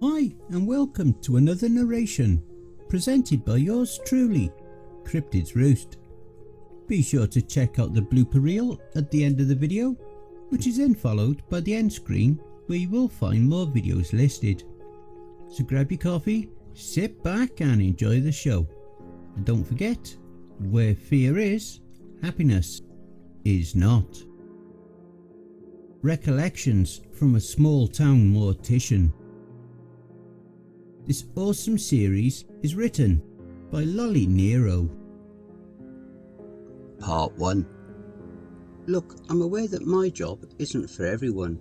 Hi and welcome to another narration presented by yours truly, Cryptids Roost. Be sure to check out the blooper reel at the end of the video, which is then followed by the end screen where you will find more videos listed. So grab your coffee, sit back and enjoy the show. And don't forget, where fear is, happiness is not. Recollections from a small town mortician. This awesome series is written by Loli-nero. Part 1. Look, I'm aware that my job isn't for everyone.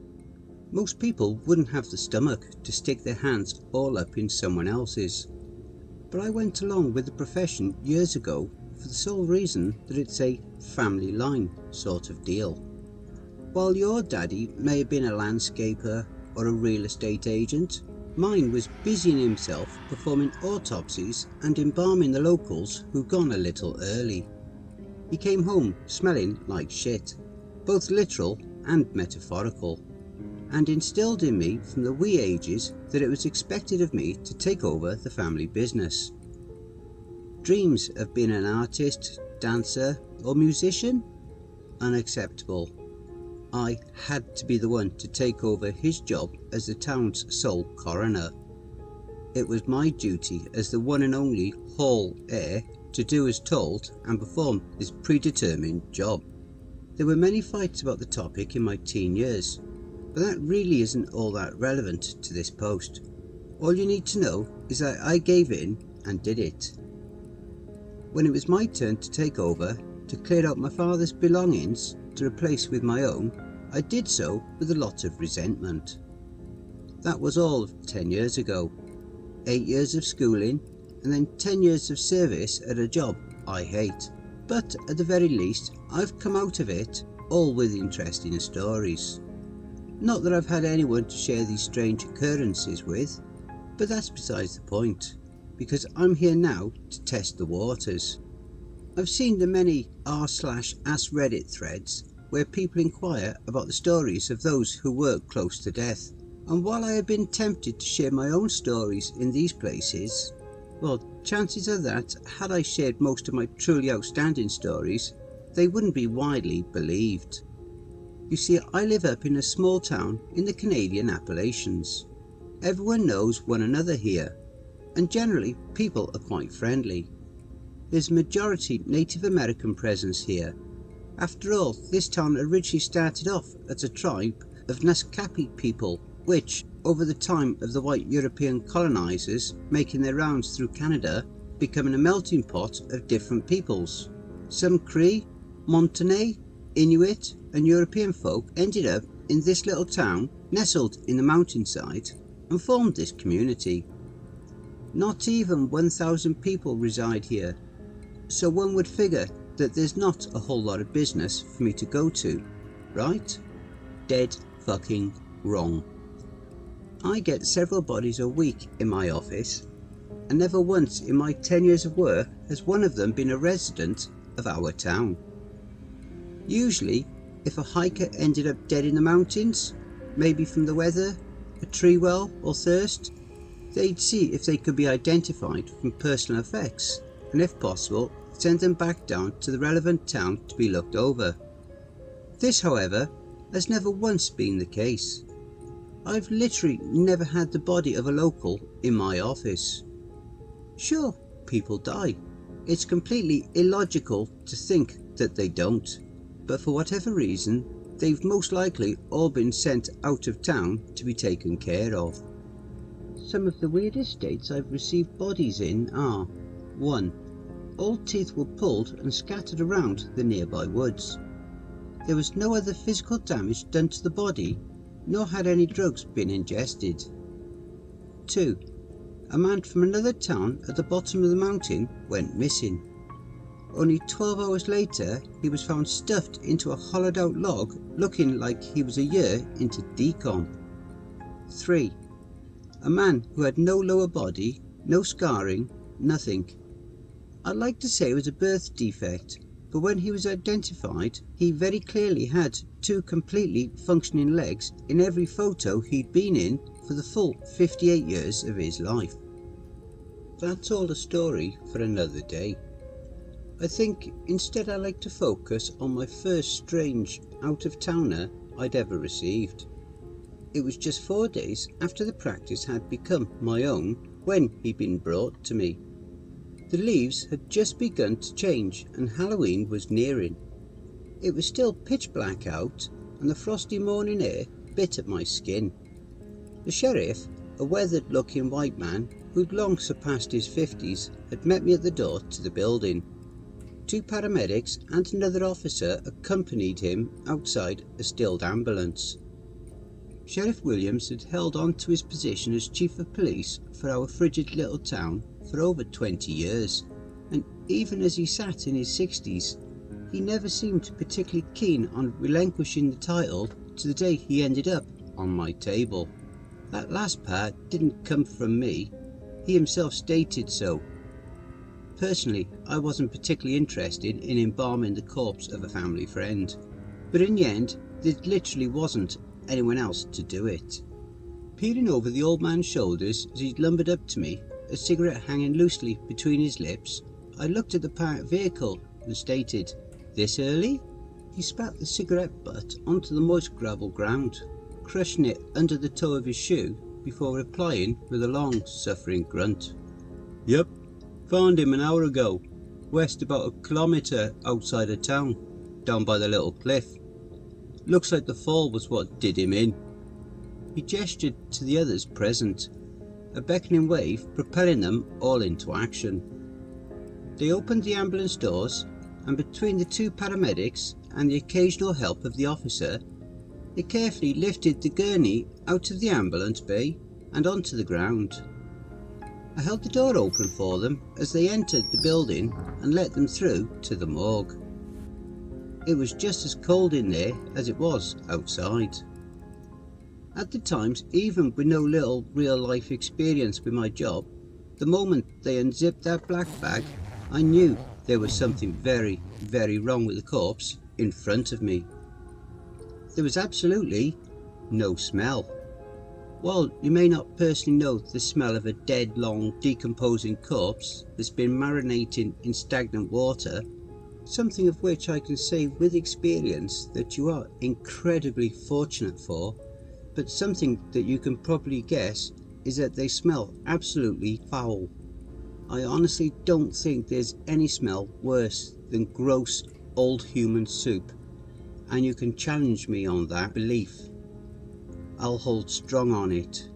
Most people wouldn't have the stomach to stick their hands all up in someone else's. But I went along with the profession years ago for the sole reason that it's a family line sort of deal. While your daddy may have been a landscaper or a real estate agent, mine was busying himself performing autopsies and embalming the locals who'd gone a little early. He came home smelling like shit, both literal and metaphorical, and instilled in me from the wee ages that it was expected of me to take over the family business. Dreams of being an artist, dancer or musician? Unacceptable. I had to be the one to take over his job as the town's sole coroner. It was my duty as the one and only hall heir to do as told and perform his predetermined job. There were many fights about the topic in my teen years, but that really isn't all that relevant to this post. All you need to know is that I gave in and did it. When it was my turn to take over, to clear out my father's belongings to replace with my own, I did so with a lot of resentment. That was all of 10 years ago. 8 years of schooling and then 10 years of service at a job I hate. But at the very least, I've come out of it all with interesting stories. Not that I've had anyone to share these strange occurrences with, but that's besides the point, because I'm here now to test the waters. I've seen the many r/ask Reddit threads where people inquire about the stories of those who work close to death, and while I have been tempted to share my own stories in these places, well, chances are that had I shared most of my truly outstanding stories, they wouldn't be widely believed. You see, I live up in a small town in the Canadian Appalachians. Everyone knows one another here, and generally people are quite friendly. There's a majority Native American presence here. After all, this town originally started off as a tribe of Naskapi people, which, over the time of the white European colonisers making their rounds through Canada, becoming a melting pot of different peoples. Some Cree, Montane, Inuit and European folk ended up in this little town nestled in the mountainside and formed this community. Not even 1,000 people reside here, so one would figure that there's not a whole lot of business for me to go to, right? Dead fucking wrong. I get several bodies a week in my office, and never once in my 10 years of work has one of them been a resident of our town. Usually, if a hiker ended up dead in the mountains, maybe from the weather, a tree well or thirst, they'd see if they could be identified from personal effects, and if possible, send them back down to the relevant town to be looked over. This, however, has never once been the case. I've literally never had the body of a local in my office. Sure, people die. It's completely illogical to think that they don't, but for whatever reason, they've most likely all been sent out of town to be taken care of. Some of the weirdest states I've received bodies in are: 1. Old teeth were pulled and scattered around the nearby woods. There was no other physical damage done to the body, nor had any drugs been ingested. 2. A man from another town at the bottom of the mountain went missing. Only 12 hours later, he was found stuffed into a hollowed out log looking like he was a year into decom. 3. A man who had no lower body, no scarring, nothing. I'd like to say it was a birth defect, but when he was identified, he very clearly had 2 completely functioning legs in every photo he'd been in for the full 58 years of his life. That's all a story for another day. I think instead I like to focus on my first strange out-of-towner I'd ever received. It was just 4 days after the practice had become my own when he'd been brought to me. The leaves had just begun to change and Halloween was nearing. It was still pitch black out and the frosty morning air bit at my skin. The sheriff, a weathered looking white man who'd long surpassed his 50s, had met me at the door to the building. 2 paramedics and another officer accompanied him outside a stilled ambulance. Sheriff Williams had held on to his position as chief of police for our frigid little town for over 20 years, and even as he sat in his 60s, he never seemed particularly keen on relinquishing the title to the day he ended up on my table. That last part didn't come from me, he himself stated so. Personally, I wasn't particularly interested in embalming the corpse of a family friend, but in the end, there literally wasn't anyone else to do it. Peering over the old man's shoulders as he lumbered up to me, a cigarette hanging loosely between his lips, I looked at the parked vehicle and stated, "This early?" He spat the cigarette butt onto the moist gravel ground, crushing it under the toe of his shoe before replying with a long, suffering grunt. "Yep, found him an hour ago, west about 1 kilometre outside of town, down by the little cliff. Looks like the fall was what did him in." He gestured to the others present, a beckoning wave propelling them all into action. They opened the ambulance doors, and between the 2 paramedics and the occasional help of the officer, they carefully lifted the gurney out of the ambulance bay and onto the ground. I held the door open for them as they entered the building and let them through to the morgue. It was just as cold in there as it was outside. At the times, even with no little real-life experience with my job, the moment they unzipped that black bag, I knew there was something very, very wrong with the corpse in front of me. There was absolutely no smell. While you may not personally know the smell of a dead, long, decomposing corpse that's been marinating in stagnant water, something of which I can say with experience that you are incredibly fortunate for, but something that you can probably guess is that they smell absolutely foul. I honestly don't think there's any smell worse than gross old human soup, and you can challenge me on that belief. I'll hold strong on it.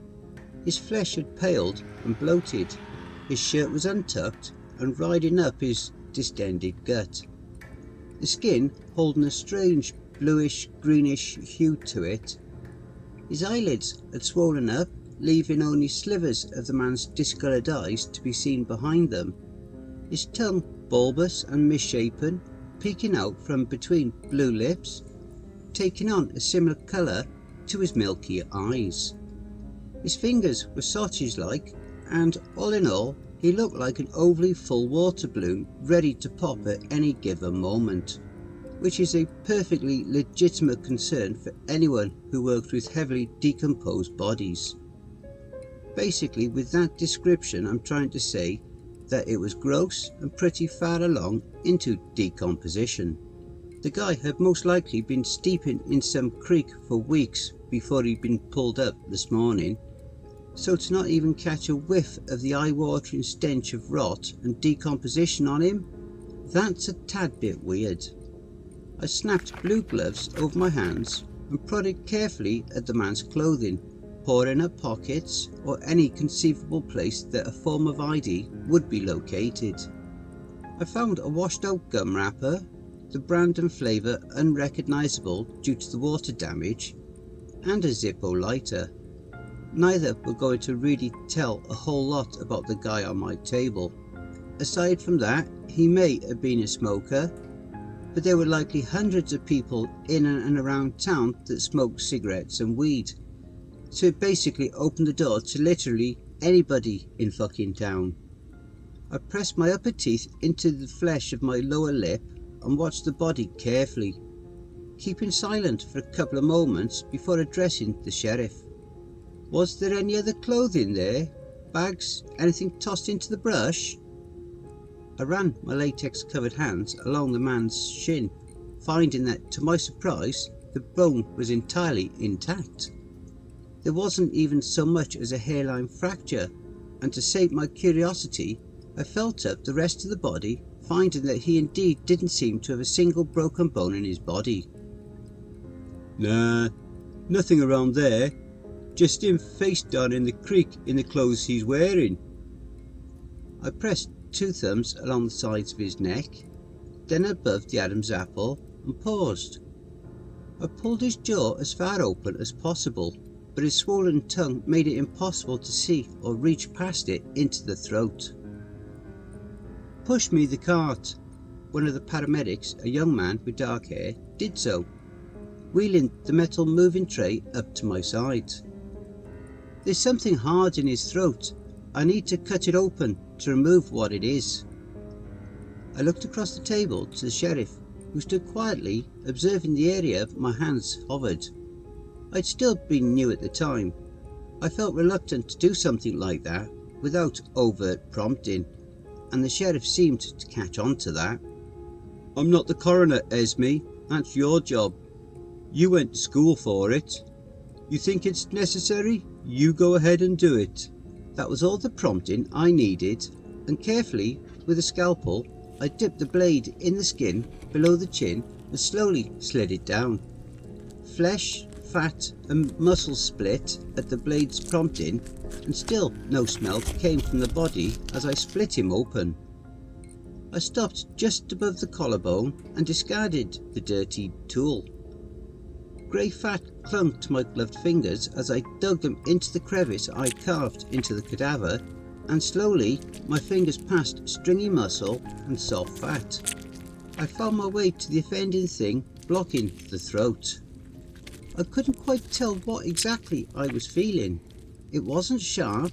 His flesh had paled and bloated, his shirt was untucked and riding up his distended gut, the skin holding a strange bluish greenish hue to it. His eyelids had swollen up, leaving only slivers of the man's discoloured eyes to be seen behind them, his tongue bulbous and misshapen, peeking out from between blue lips, taking on a similar colour to his milky eyes. His fingers were sausage-like, and all in all, he looked like an overly full water balloon ready to pop at any given moment, which is a perfectly legitimate concern for anyone who works with heavily decomposed bodies. Basically, with that description, I'm trying to say that it was gross and pretty far along into decomposition. The guy had most likely been steeping in some creek for weeks before he'd been pulled up this morning, so to not even catch a whiff of the eye-watering stench of rot and decomposition on him, that's a tad bit weird. I snapped blue gloves over my hands and prodded carefully at the man's clothing, pouring up pockets or any conceivable place that a form of ID would be located. I found a washed out gum wrapper, the brand and flavour unrecognisable due to the water damage, and a Zippo lighter. Neither were going to really tell a whole lot about the guy on my table. Aside from that, he may have been a smoker, but there were likely hundreds of people in and around town that smoked cigarettes and weed, so it basically opened the door to literally anybody in fucking town. I pressed my upper teeth into the flesh of my lower lip and watched the body carefully, keeping silent for a couple of moments before addressing the sheriff. Was there any other clothing there? Bags? Anything tossed into the brush? I ran my latex-covered hands along the man's shin, finding that, to my surprise, the bone was entirely intact. There wasn't even so much as a hairline fracture, and to sate my curiosity, I felt up the rest of the body, finding that he indeed didn't seem to have a single broken bone in his body. Nah, nothing around there. Just him face down in the creek in the clothes he's wearing. I pressed 2 thumbs along the sides of his neck, then above the Adam's apple, and paused. I pulled his jaw as far open as possible, but his swollen tongue made it impossible to see or reach past it into the throat. Push me the cart. One of the paramedics, a young man with dark hair, did so, wheeling the metal moving tray up to my side. There's something hard in his throat. I need to cut it open to remove what it is. I looked across the table to the sheriff, who stood quietly observing the area my hands hovered. I'd still been new at the time. I felt reluctant to do something like that without overt prompting, and the sheriff seemed to catch on to that. I'm not the coroner, Esme. That's your job. You went to school for it. You think it's necessary? You go ahead and do it. That was all the prompting I needed, and carefully, with a scalpel, I dipped the blade in the skin below the chin and slowly slid it down. Flesh, fat and muscle split at the blade's prompting, and still no smell came from the body as I split him open. I stopped just above the collarbone and discarded the dirty tool. Grey fat clung to my gloved fingers as I dug them into the crevice I carved into the cadaver, and slowly my fingers passed stringy muscle and soft fat. I found my way to the offending thing blocking the throat. I couldn't quite tell what exactly I was feeling. It wasn't sharp,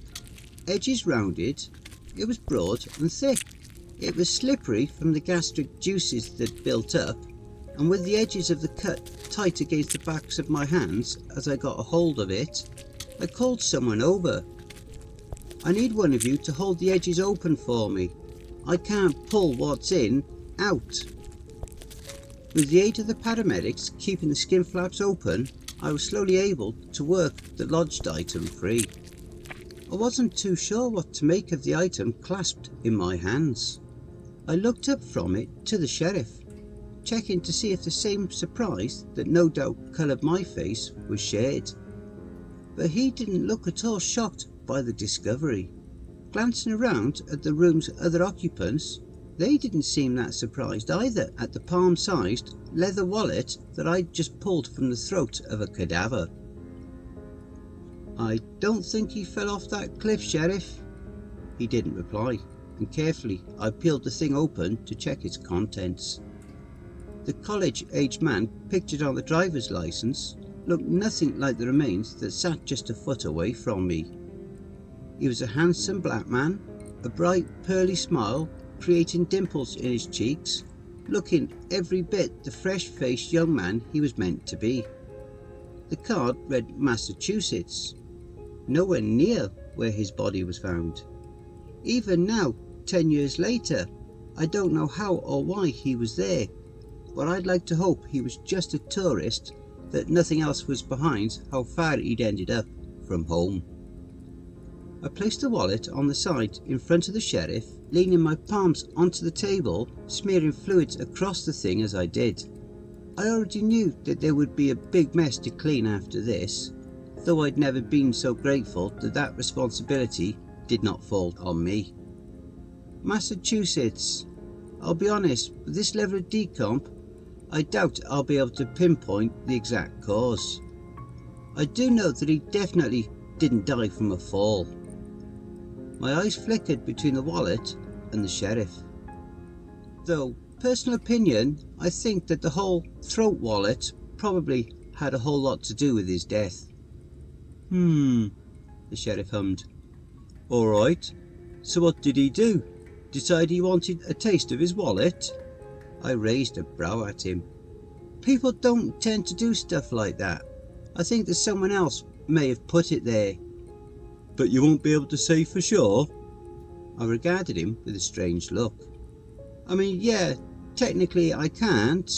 edges rounded, it was broad and thick. It was slippery from the gastric juices that built up, and with the edges of the cut tight against the backs of my hands as I got a hold of it, I called someone over. I need one of you to hold the edges open for me. I can't pull what's in out. With the aid of the paramedics keeping the skin flaps open, I was slowly able to work the lodged item free. I wasn't too sure what to make of the item clasped in my hands. I looked up from it to the sheriff, checking to see if the same surprise that no doubt coloured my face was shared. But he didn't look at all shocked by the discovery. Glancing around at the room's other occupants, they didn't seem that surprised either at the palm-sized leather wallet that I'd just pulled from the throat of a cadaver. I don't think he fell off that cliff, Sheriff. He didn't reply, and carefully I peeled the thing open to check its contents. The college-aged man pictured on the driver's licence looked nothing like the remains that sat just a foot away from me. He was a handsome black man, a bright pearly smile creating dimples in his cheeks, looking every bit the fresh-faced young man he was meant to be. The card read Massachusetts, nowhere near where his body was found. Even now, 10 years later, I don't know how or why he was there, but I'd like to hope he was just a tourist, that nothing else was behind how far he'd ended up from home. I placed the wallet on the side in front of the sheriff, leaning my palms onto the table, smearing fluids across the thing as I did. I already knew that there would be a big mess to clean after this, though I'd never been so grateful that that responsibility did not fall on me. Massachusetts. I'll be honest, with this level of decomp, I doubt I'll be able to pinpoint the exact cause. I do know that he definitely didn't die from a fall. My eyes flickered between the wallet and the sheriff. Though, personal opinion, I think that the whole throat wallet probably had a whole lot to do with his death. The sheriff hummed. Alright, so what did he do? Decide he wanted a taste of his wallet? I raised a brow at him. People don't tend to do stuff like that. I think that someone else may have put it there. But you won't be able to say for sure? I regarded him with a strange look. I mean, yeah, technically I can't.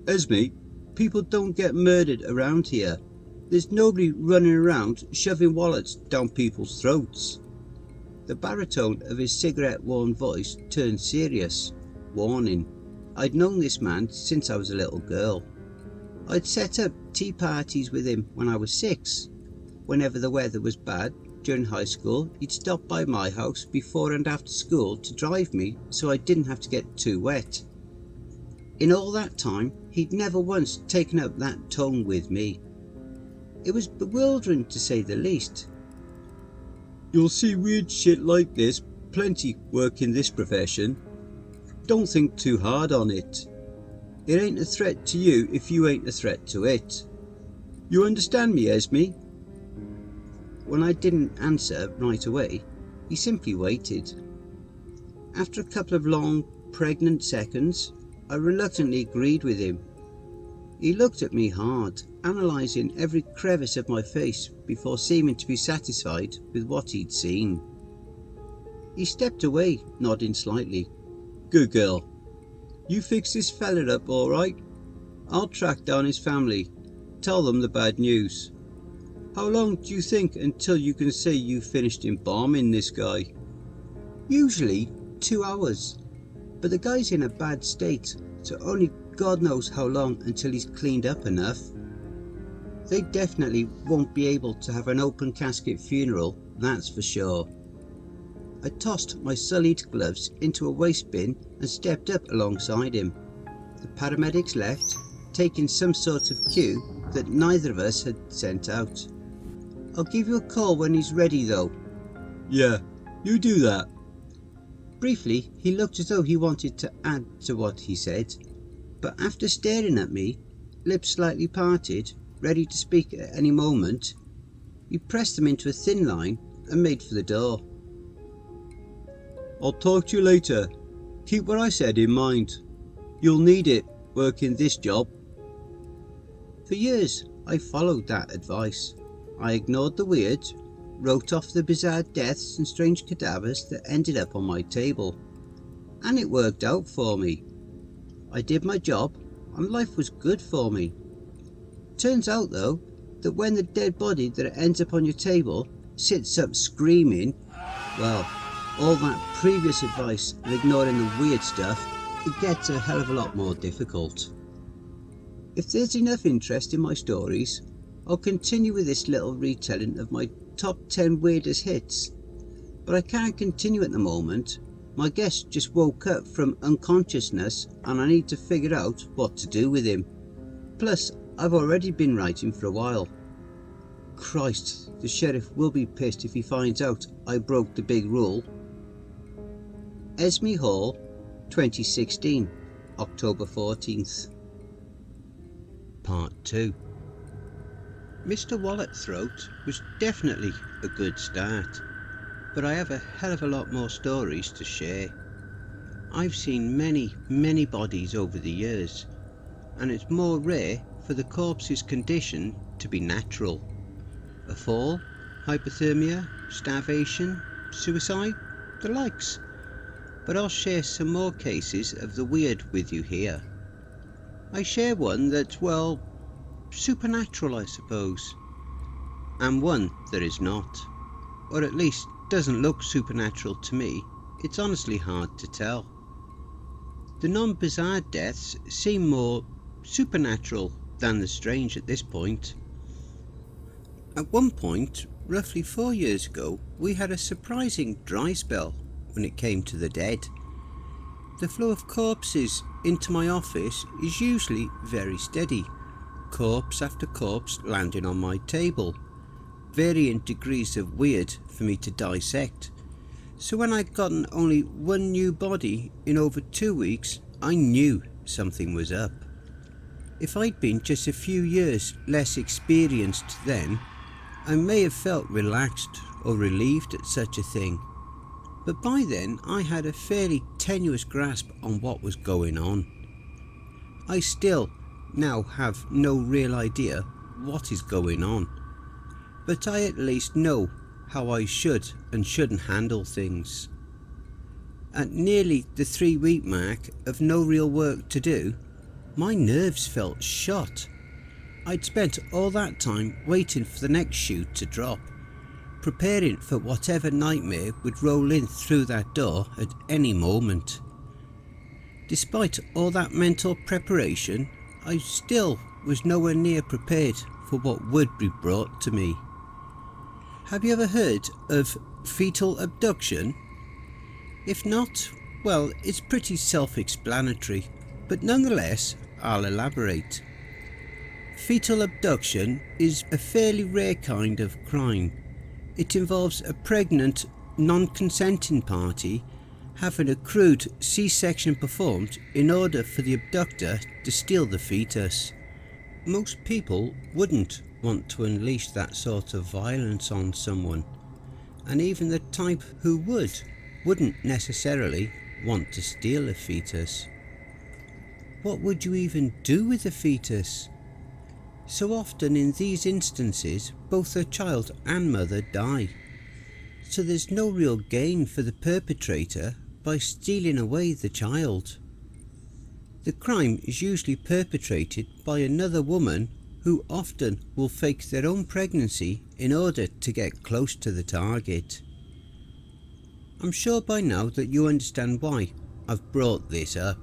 Esme, people don't get murdered around here. There's nobody running around shoving wallets down people's throats. The baritone of his cigarette-worn voice turned serious, warning. I'd known this man since I was a little girl. I'd set up tea parties with him when I was 6. Whenever the weather was bad during high school, he'd stop by my house before and after school to drive me so I didn't have to get too wet. In all that time, he'd never once taken up that tone with me. It was bewildering to say the least. You'll see weird shit like this plenty work in this profession. Don't think too hard on it. It ain't a threat to you if you ain't a threat to it. You understand me, Esme? When I didn't answer right away, he simply waited. After a couple of long, pregnant seconds, I reluctantly agreed with him. He looked at me hard, analysing every crevice of my face before seeming to be satisfied with what he'd seen. He stepped away, nodding slightly. Good girl. You fix this fella up all right? I'll track down his family. Tell them the bad news. How long do you think until you can say you finished embalming this guy? Usually 2 hours, but the guy's in a bad state, so only God knows how long until he's cleaned up enough. They definitely won't be able to have an open casket funeral, that's for sure. I tossed my sullied gloves into a waste bin and stepped up alongside him. The paramedics left, taking some sort of cue that neither of us had sent out. I'll give you a call when he's ready though. Yeah, you do that. Briefly, he looked as though he wanted to add to what he said, but after staring at me, lips slightly parted, ready to speak at any moment, he pressed them into a thin line and made for the door. I'll talk to you later. Keep what I said in mind. You'll need it working this job. For years, I followed that advice. I ignored the weird, wrote off the bizarre deaths and strange cadavers that ended up on my table. And it worked out for me. I did my job and life was good for me. Turns out though, that when the dead body that ends up on your table sits up screaming, well, all that previous advice of ignoring the weird stuff, it gets a hell of a lot more difficult. If there's enough interest in my stories, I'll continue with this little retelling of my top 10 weirdest hits, but I can't continue at the moment. My guest just woke up from unconsciousness and I need to figure out what to do with him. Plus, I've already been writing for a while. Christ, the sheriff will be pissed if he finds out I broke the big rule. Esme Hall, 2016, October 14th. Part 2. Mr. Wallet Throat was definitely a good start, but I have a hell of a lot more stories to share. I've seen many bodies over the years, and it's more rare for the corpse's condition to be natural. A fall, hypothermia, starvation, suicide, the likes. But I'll share some more cases of the weird with you here. I share one that's, well, supernatural I suppose, and one that is not, or at least doesn't look supernatural to me. It's honestly hard to tell. The non-bizarre deaths seem more supernatural than the strange at this point. At one point, roughly 4 years ago, we had a surprising dry spell when it came to the dead. The flow of corpses into my office is usually very steady, corpse after corpse landing on my table, varying degrees of weird for me to dissect. So when I'd gotten only one new body in over 2 weeks, I knew something was up. If I'd been just a few years less experienced then, I may have felt relaxed or relieved at such a thing. but by then I had a fairly tenuous grasp on what was going on. I still now have no real idea what is going on, but I at least know how I should and shouldn't handle things. At nearly the 3-week mark of no real work to do, my nerves felt shot. I'd spent all that time waiting for the next shoe to drop, preparing for whatever nightmare would roll in through that door at any moment. Despite all that mental preparation, I still was nowhere near prepared for what would be brought to me. Have you ever heard of fetal abduction? If not, well, it's pretty self-explanatory, but nonetheless, I'll elaborate. Fetal abduction is a fairly rare kind of crime. It involves a pregnant, non-consenting party having a crude C-section performed in order for the abductor to steal the fetus. Most people wouldn't want to unleash that sort of violence on someone, and even the type who wouldn't necessarily want to steal a fetus. What would you even do with a fetus? So often in these instances, both the child and mother die, so there's no real gain for the perpetrator by stealing away the child. The crime is usually perpetrated by another woman who often will fake their own pregnancy in order to get close to the target. I'm sure by now that you understand why I've brought this up.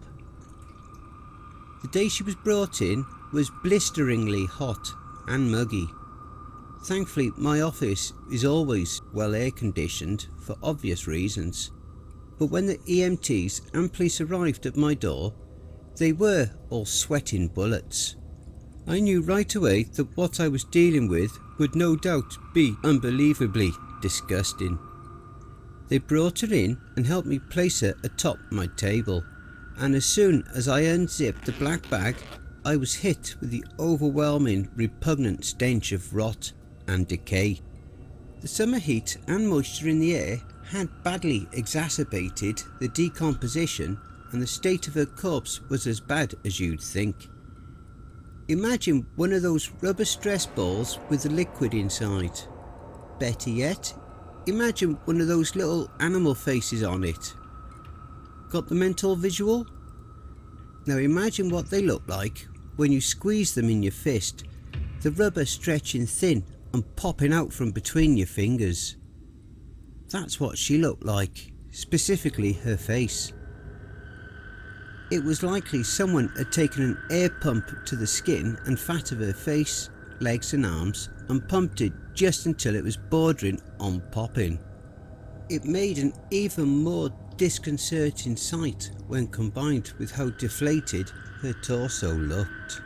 The day she was brought in was blisteringly hot and muggy. Thankfully my office is always well air conditioned for obvious reasons, but when the EMTs and police arrived at my door, they were all sweating bullets. I knew right away that what I was dealing with would no doubt be unbelievably disgusting. They brought her in and helped me place her atop my table, and as soon as I unzipped the black bag, I was hit with the overwhelming, repugnant stench of rot and decay. The summer heat and moisture in the air had badly exacerbated the decomposition, and the state of her corpse was as bad as you'd think. Imagine one of those rubber stress balls with the liquid inside. Better yet, imagine one of those little animal faces on it. Got the mental visual? Now imagine what they look like when you squeeze them in your fist, the rubber stretching thin and popping out from between your fingers. That's what she looked like, specifically her face. It was likely someone had taken an air pump to the skin and fat of her face, legs and arms and pumped it just until it was bordering on popping. It made an even more disconcerting sight when combined with how deflated her torso looked.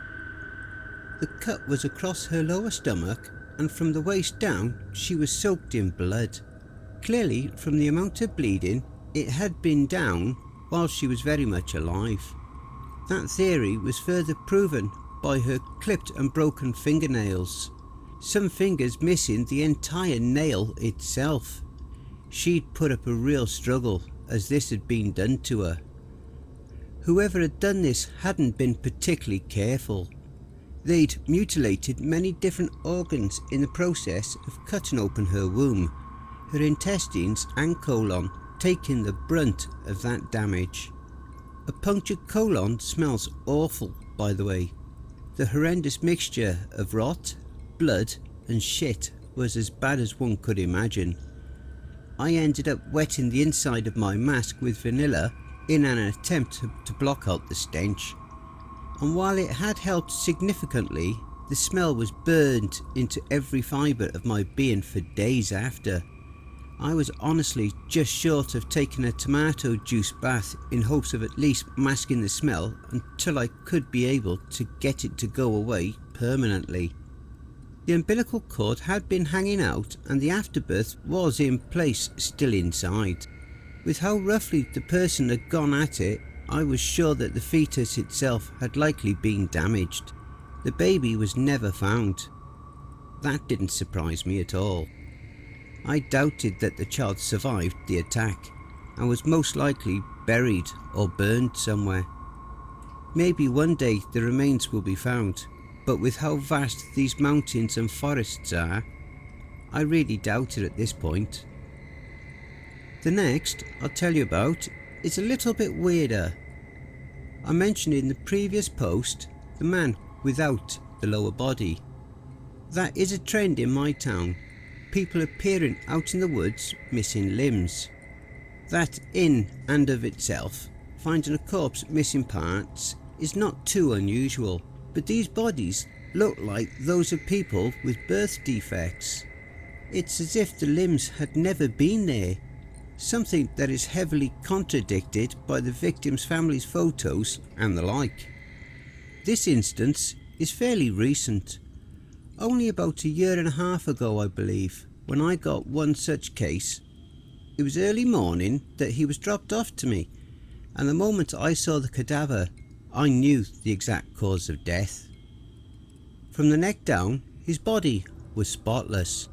The cut was across her lower stomach, and from the waist down she was soaked in blood. Clearly, from the amount of bleeding, it had been down while she was very much alive. That theory was further proven by her clipped and broken fingernails, some fingers missing the entire nail itself. She'd put up a real struggle as this had been done to her. Whoever had done this hadn't been particularly careful. They'd mutilated many different organs in the process of cutting open her womb, her intestines and colon taking the brunt of that damage. A punctured colon smells awful, by the way. The horrendous mixture of rot, blood and shit was as bad as one could imagine. I ended up wetting the inside of my mask with vanilla in an attempt to block out the stench, and while it had helped significantly, the smell was burned into every fibre of my being for days after. I was honestly just short of taking a tomato juice bath in hopes of at least masking the smell until I could be able to get it to go away permanently. The umbilical cord had been hanging out and the afterbirth was in place still inside. With how roughly the person had gone at it, I was sure that the fetus itself had likely been damaged. The baby was never found. That didn't surprise me at all. I doubted that the child survived the attack, and was most likely buried or burned somewhere. Maybe one day the remains will be found, but with how vast these mountains and forests are, I really doubt it at this point. The next I'll tell you about is a little bit weirder. I mentioned in the previous post the man without the lower body. That is a trend in my town. People appearing out in the woods missing limbs. That in and of itself, finding a corpse missing parts is not too unusual, but these bodies look like those of people with birth defects. It's as if the limbs had never been there, something that is heavily contradicted by the victim's family's photos and the like. This instance is fairly recent, only about a year and a half ago I believe, when I got one such case. It was early morning that he was dropped off to me, and the moment I saw the cadaver, I knew the exact cause of death. From the neck down, his body was spotless.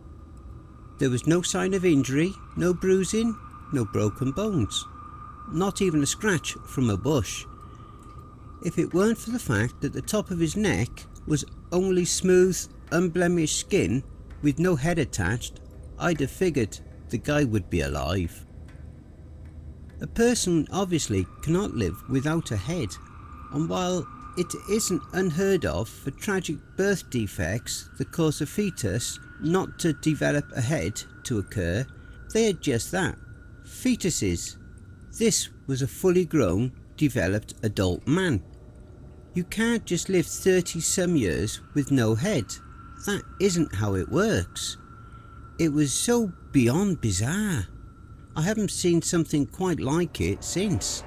There was no sign of injury, no bruising, no broken bones, not even a scratch from a bush. If it weren't for the fact that the top of his neck was only smooth, unblemished skin with no head attached, I'd have figured the guy would be alive. A person obviously cannot live without a head, and while it isn't unheard of for tragic birth defects that cause a fetus not to develop a head to occur, they are just that, fetuses. This was a fully grown, developed adult man. You can't just live 30-some years with no head. That isn't how it works. It was so beyond bizarre. I haven't seen something quite like it since.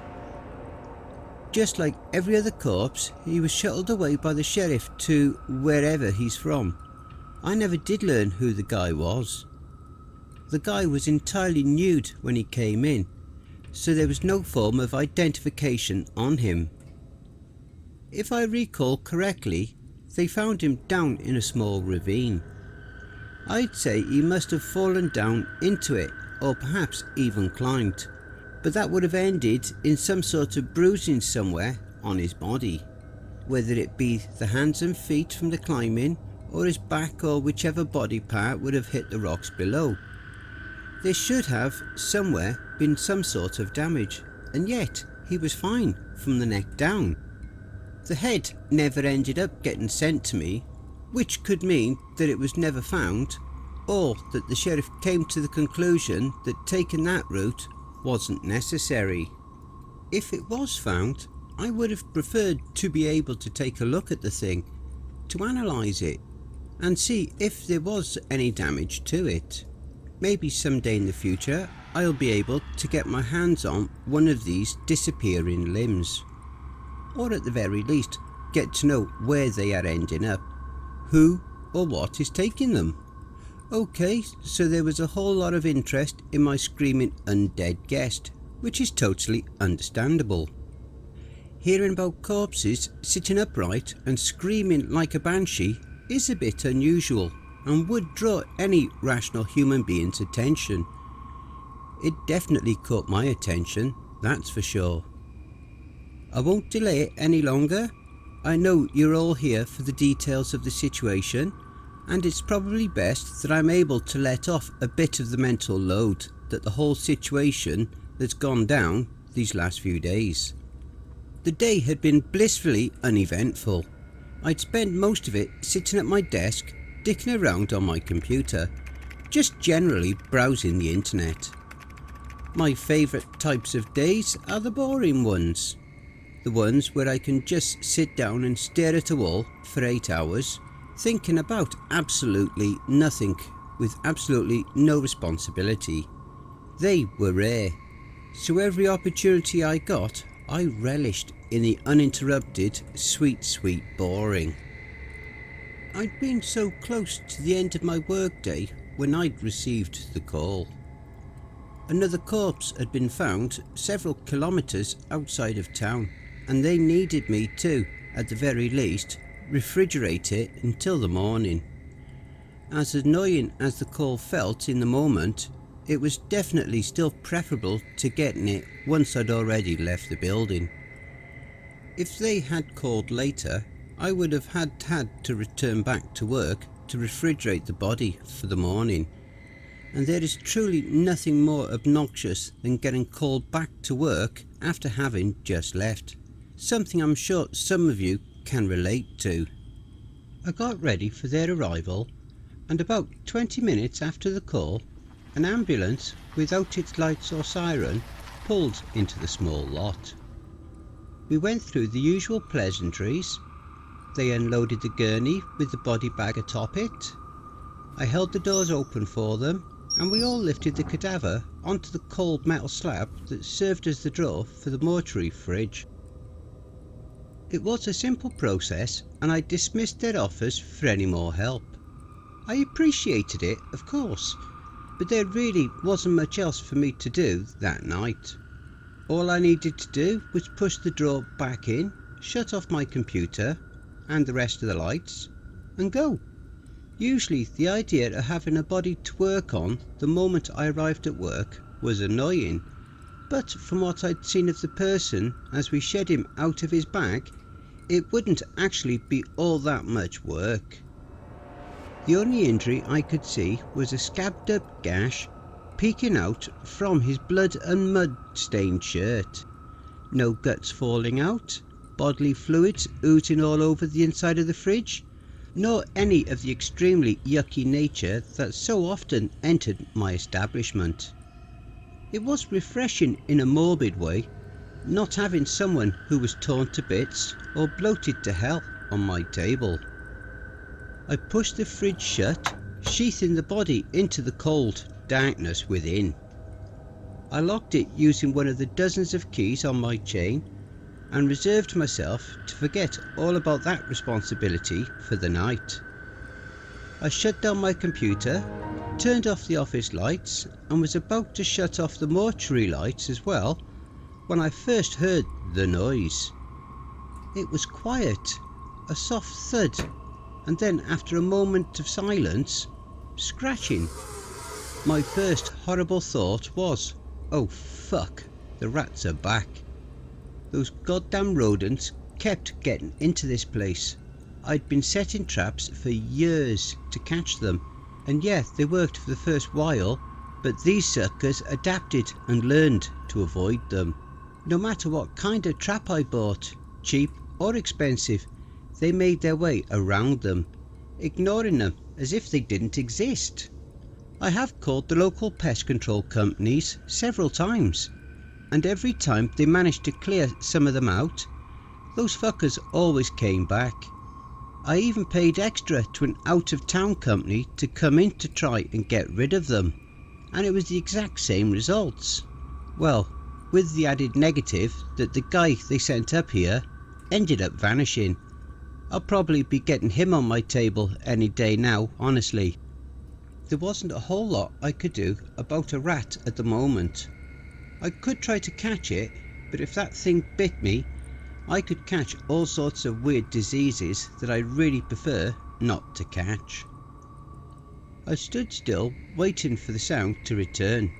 Just like every other corpse, he was shuttled away by the sheriff to wherever he's from. I never did learn who the guy was. The guy was entirely nude when he came in, so there was no form of identification on him. If I recall correctly, they found him down in a small ravine. I'd say he must have fallen down into it, or perhaps even climbed, but that would have ended in some sort of bruising somewhere on his body, whether it be the hands and feet from the climbing, or his back, or whichever body part would have hit the rocks below. There should have somewhere been some sort of damage, and yet he was fine from the neck down. The head never ended up getting sent to me, which could mean that it was never found, or that the sheriff came to the conclusion that taking that route wasn't necessary. If it was found, I would have preferred to be able to take a look at the thing, to analyse it, and see if there was any damage to it. Maybe someday in the future I'll be able to get my hands on one of these disappearing limbs, or at the very least get to know where they are ending up, who or what is taking them. Okay, so there was a whole lot of interest in my screaming undead guest, which is totally understandable. Hearing about corpses sitting upright and screaming like a banshee is a bit unusual and would draw any rational human being's attention. It definitely caught my attention, that's for sure. I won't delay it any longer. I know you're all here for the details of the situation, and it's probably best that I'm able to let off a bit of the mental load that the whole situation that's gone down these last few days. The day had been blissfully uneventful. I'd spent most of it sitting at my desk, dicking around on my computer, just generally browsing the internet. My favourite types of days are the boring ones. The ones where I can just sit down and stare at a wall for 8 hours, thinking about absolutely nothing, with absolutely no responsibility. They were rare, so every opportunity I got, I relished in the uninterrupted, sweet boring. I'd been so close to the end of my workday when I'd received the call. Another corpse had been found several kilometres outside of town, and they needed me to, at the very least, refrigerate it until the morning. As annoying as the call felt in the moment, it was definitely still preferable to getting it once I'd already left the building. If they had called later, I would have had to return back to work to refrigerate the body for the morning, and there is truly nothing more obnoxious than getting called back to work after having just left, something I'm sure some of you can relate to. I got ready for their arrival, and about 20 minutes after the call, an ambulance without its lights or siren pulled into the small lot. We went through the usual pleasantries. They unloaded the gurney with the body bag atop it. I held the doors open for them, and we all lifted the cadaver onto the cold metal slab that served as the drawer for the mortuary fridge. It was a simple process, and I dismissed their offers for any more help. I appreciated it, of course, but there really wasn't much else for me to do that night. All I needed to do was push the drawer back in, shut off my computer and the rest of the lights, and go. Usually the idea of having a body to work on the moment I arrived at work was annoying, but from what I'd seen of the person as we shed him out of his bag, it wouldn't actually be all that much work. The only injury I could see was a scabbed up gash peeking out from his blood and mud stained shirt. No guts falling out, bodily fluids oozing all over the inside of the fridge, nor any of the extremely yucky nature that so often entered my establishment. It was refreshing in a morbid way, not having someone who was torn to bits or bloated to hell on my table. I pushed the fridge shut, sheathing the body into the cold darkness within. I locked it using one of the dozens of keys on my chain and reserved myself to forget all about that responsibility for the night. I shut down my computer, turned off the office lights, and was about to shut off the mortuary lights as well when I first heard the noise. It was quiet, a soft thud, and then after a moment of silence, scratching. My first horrible thought was, oh fuck, the rats are back. Those goddamn rodents kept getting into this place. I'd been setting traps for years to catch them, and yeah, they worked for the first while, but these suckers adapted and learned to avoid them. No matter what kind of trap I bought, cheap or expensive, they made their way around them, ignoring them as if they didn't exist. I have called the local pest control companies several times, and every time they managed to clear some of them out, those fuckers always came back. I even paid extra to an out-of-town company to come in to try and get rid of them, and it was the exact same results. Well, with the added negative that the guy they sent up here ended up vanishing. I'll probably be getting him on my table any day now, honestly. There wasn't a whole lot I could do about a rat at the moment. I could try to catch it, but if that thing bit me, I could catch all sorts of weird diseases that I really prefer not to catch. I stood still, waiting for the sound to return.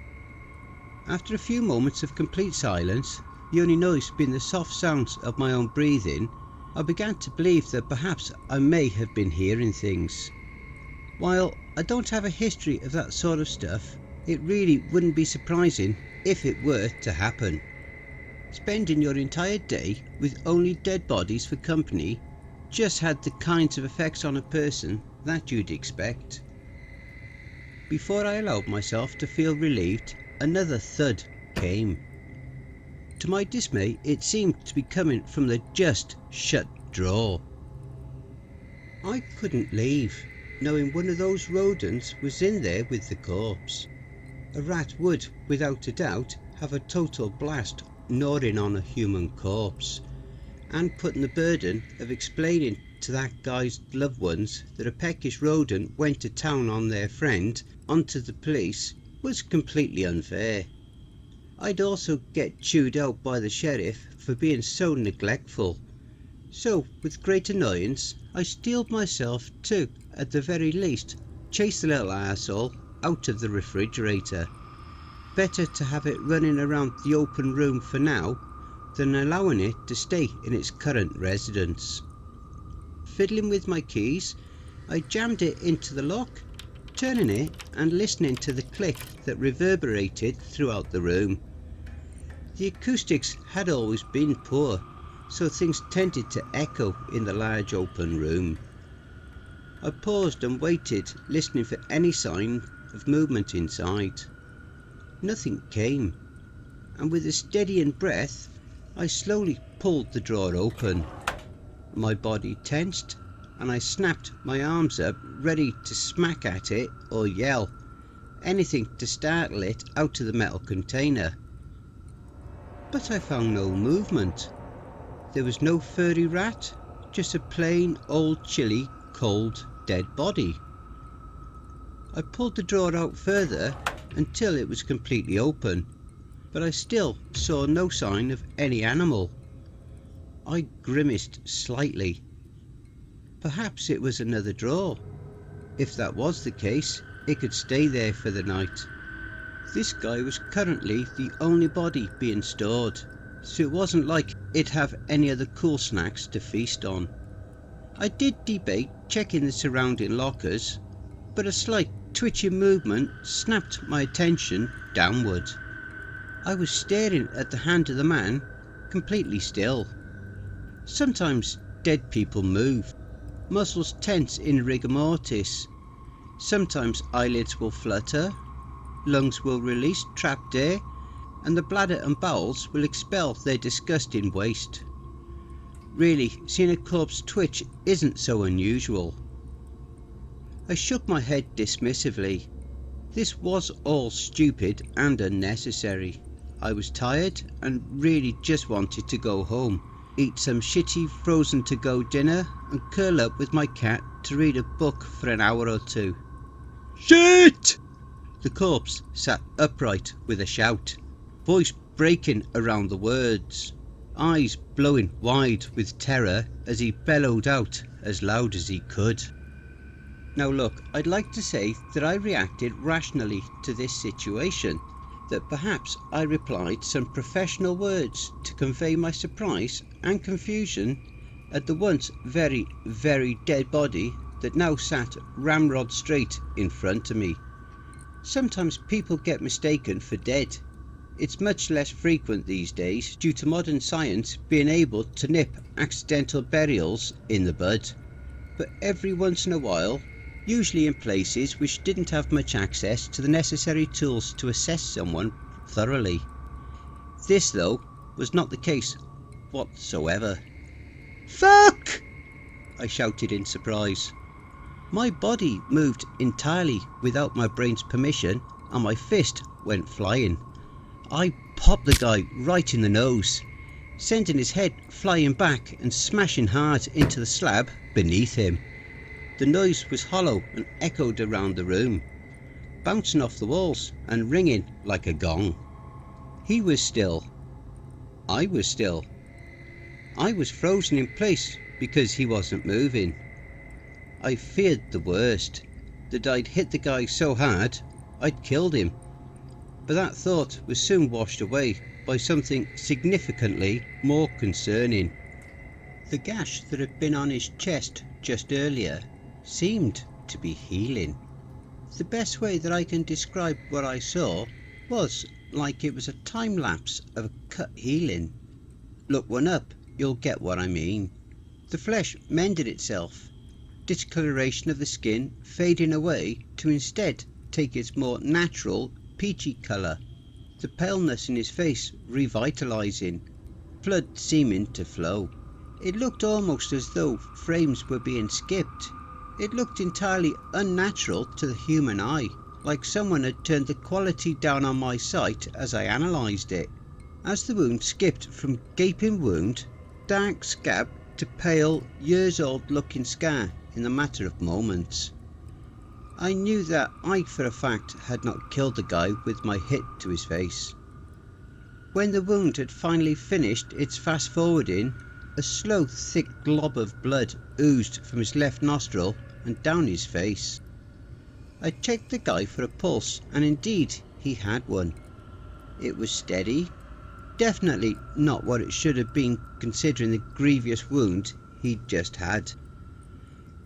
After a few moments of complete silence, the only noise being the soft sounds of my own breathing, I began to believe that perhaps I may have been hearing things. While I don't have a history of that sort of stuff, it really wouldn't be surprising if it were to happen. Spending your entire day with only dead bodies for company just had the kinds of effects on a person that you'd expect. Before I allowed myself to feel relieved, another thud came. To my dismay, it seemed to be coming from the just shut drawer. I couldn't leave, knowing one of those rodents was in there with the corpse. A rat would, without a doubt, have a total blast gnawing on a human corpse, and putting the burden of explaining to that guy's loved ones that a peckish rodent went to town on their friend onto the police was completely unfair. I'd also get chewed out by the sheriff for being so neglectful. So, with great annoyance, I steeled myself to, at the very least, chase the little arsehole out of the refrigerator, better to have it running around the open room for now than allowing it to stay in its current residence. Fiddling with my keys, I jammed it into the lock, turning it and listening to the click that reverberated throughout the room. The acoustics had always been poor, so things tended to echo in the large open room. I paused and waited, listening for any sign of movement inside. Nothing came, and with a steadying breath, I slowly pulled the drawer open. My body tensed, and I snapped my arms up, ready to smack at it or yell, anything to startle it out of the metal container. But I found no movement. There was no furry rat, just a plain old chilly, cold, dead body. I pulled the drawer out further until it was completely open, but I still saw no sign of any animal. I grimaced slightly. Perhaps it was another drawer. If that was the case, it could stay there for the night. This guy was currently the only body being stored, so it wasn't like it'd have any other cool snacks to feast on. I did debate checking the surrounding lockers, but a slight twitching movement snapped my attention downward. I was staring at the hand of the man, completely still. Sometimes dead people move, muscles tense in rigor mortis. Sometimes eyelids will flutter, lungs will release trapped air, and the bladder and bowels will expel their disgusting waste. Really, seeing a corpse twitch isn't so unusual. I shook my head dismissively. This was all stupid and unnecessary. I was tired and really just wanted to go home, eat some shitty frozen to go dinner and curl up with my cat to read a book for an hour or two. Shit! The corpse sat upright with a shout, voice breaking around the words, eyes blowing wide with terror as he bellowed out as loud as he could. Now look, I'd like to say that I reacted rationally to this situation, that perhaps I replied some professional words to convey my surprise and confusion at the once very, very dead body that now sat ramrod straight in front of me. Sometimes people get mistaken for dead. It's much less frequent these days due to modern science being able to nip accidental burials in the bud. But every once in a while, usually in places which didn't have much access to the necessary tools to assess someone thoroughly. This, though, was not the case whatsoever. "Fuck!" I shouted in surprise. My body moved entirely without my brain's permission, and my fist went flying. I popped the guy right in the nose, sending his head flying back and smashing hard into the slab beneath him. The noise was hollow and echoed around the room, bouncing off the walls and ringing like a gong. He was still. I was still. I was frozen in place because he wasn't moving. I feared the worst, that I'd hit the guy so hard I'd killed him. But that thought was soon washed away by something significantly more concerning. The gash that had been on his chest just earlier seemed to be healing. The best way that I can describe what I saw was like it was a time lapse of a cut healing. Look one up, you'll get what I mean. The flesh mended itself, discoloration of the skin fading away to instead take its more natural peachy colour, the paleness in his face revitalising, blood seeming to flow. It looked almost as though frames were being skipped. It looked entirely unnatural to the human eye, like someone had turned the quality down on my sight as I analysed it. As the wound skipped from gaping wound, dark scab to pale, years-old looking scar in the matter of moments. I knew that I for a fact had not killed the guy with my hit to his face. When the wound had finally finished its fast forwarding, a slow thick glob of blood oozed from his left nostril and down his face. I checked the guy for a pulse, and indeed he had one. It was steady. Definitely not what it should have been considering the grievous wound he'd just had.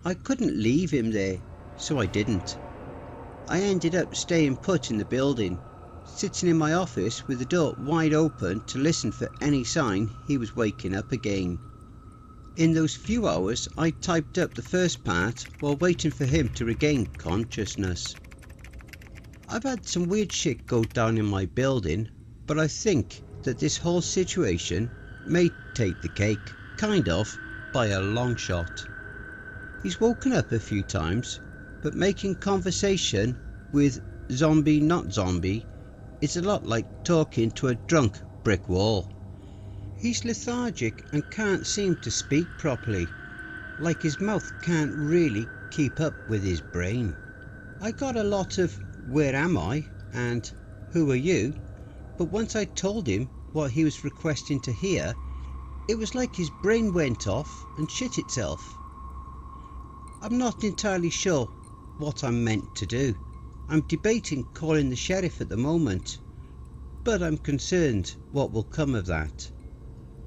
I couldn't leave him there, so I didn't. I ended up staying put in the building, sitting in my office with the door wide open to listen for any sign he was waking up again. In those few hours I typed up the first part while waiting for him to regain consciousness. I've had some weird shit go down in my building, but I think that this whole situation may take the cake, kind of, by a long shot. He's woken up a few times, but making conversation with zombie not zombie is a lot like talking to a drunk brick wall. He's lethargic and can't seem to speak properly, like his mouth can't really keep up with his brain. I got a lot of "where am I?" and "who are you?" but once I told him what he was requesting to hear, it was like his brain went off and shit itself. I'm not entirely sure what I'm meant to do. I'm debating calling the sheriff at the moment, but I'm concerned what will come of that.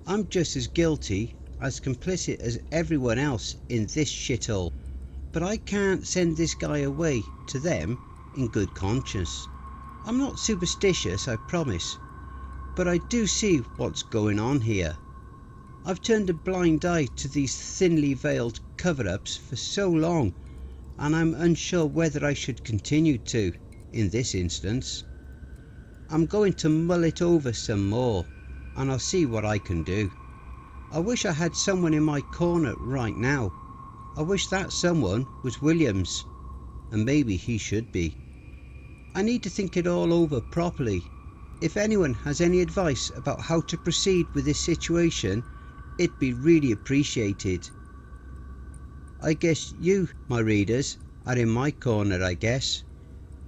I'm just as guilty, as complicit as everyone else in this shithole, but I can't send this guy away to them in good conscience. I'm not superstitious, I promise, but I do see what's going on here. I've turned a blind eye to these thinly veiled cover-ups for so long, and I'm unsure whether I should continue to, in this instance. I'm going to mull it over some more, and I'll see what I can do. I wish I had someone in my corner right now. I wish that someone was Williams, and maybe he should be. I need to think it all over properly. If anyone has any advice about how to proceed with this situation, it'd be really appreciated. I guess you, my readers, are in my corner, I guess.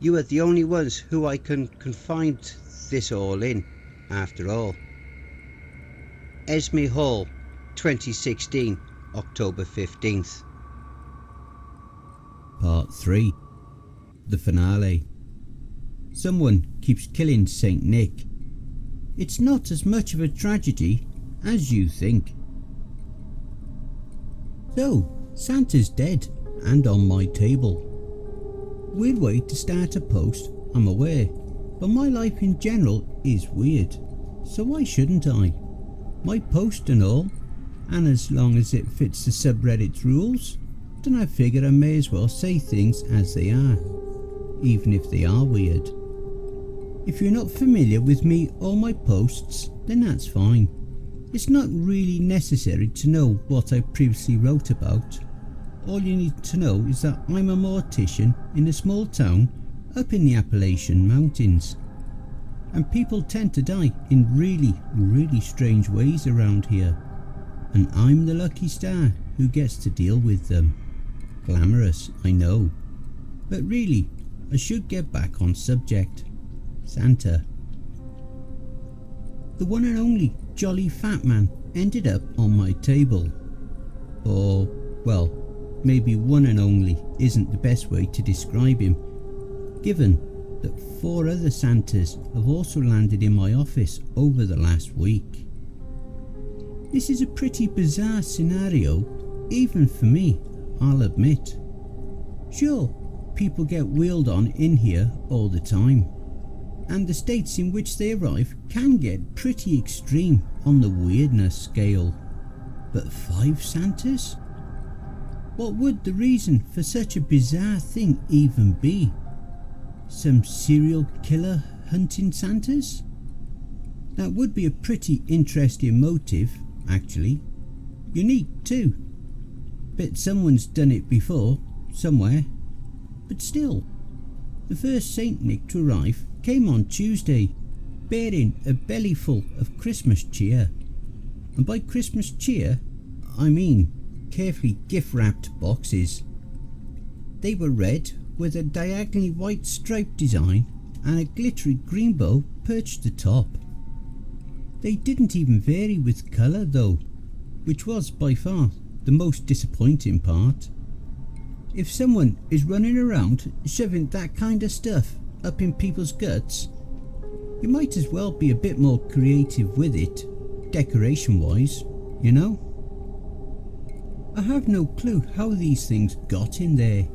You are the only ones who I can confide this all in, after all. Esme Hall, 2016, October 15th. Part 3. The finale. Someone keeps killing Saint Nick. It's not as much of a tragedy as you think. So, Santa's dead and on my table. Weird way to start a post, I'm aware, but my life in general is weird, so why shouldn't I? My post and all, and as long as it fits the subreddit's rules, then I figure I may as well say things as they are, even if they are weird. If you're not familiar with me or my posts, then that's fine. It's not really necessary to know what I previously wrote about. All you need to know is that I'm a mortician in a small town up in the Appalachian Mountains. And people tend to die in really strange ways around here. And I'm the lucky star who gets to deal with them. Glamorous, I know. But really, I should get back on subject. Santa. The one and only jolly fat man ended up on my table. Or, well, maybe one and only isn't the best way to describe him, given that 4 other Santas have also landed in my office over the last week. This is a pretty bizarre scenario, even for me, I'll admit. Sure, people get wheeled on in here all the time, and the states in which they arrive can get pretty extreme on the weirdness scale. But 5 Santas? What would the reason for such a bizarre thing even be? Some serial killer hunting Santas? That would be a pretty interesting motive, actually. Unique too. Bet someone's done it before, somewhere. But still, the first Saint Nick to arrive came on Tuesday, bearing a bellyful of Christmas cheer. And by Christmas cheer, I mean carefully gift-wrapped boxes. They were red with a diagonally white stripe design and a glittery green bow perched atop. They didn't even vary with colour though, which was by far the most disappointing part. If someone is running around shoving that kind of stuff up in people's guts, You might as well be a bit more creative with it, decoration wise, you know? I have no clue how these things got in there.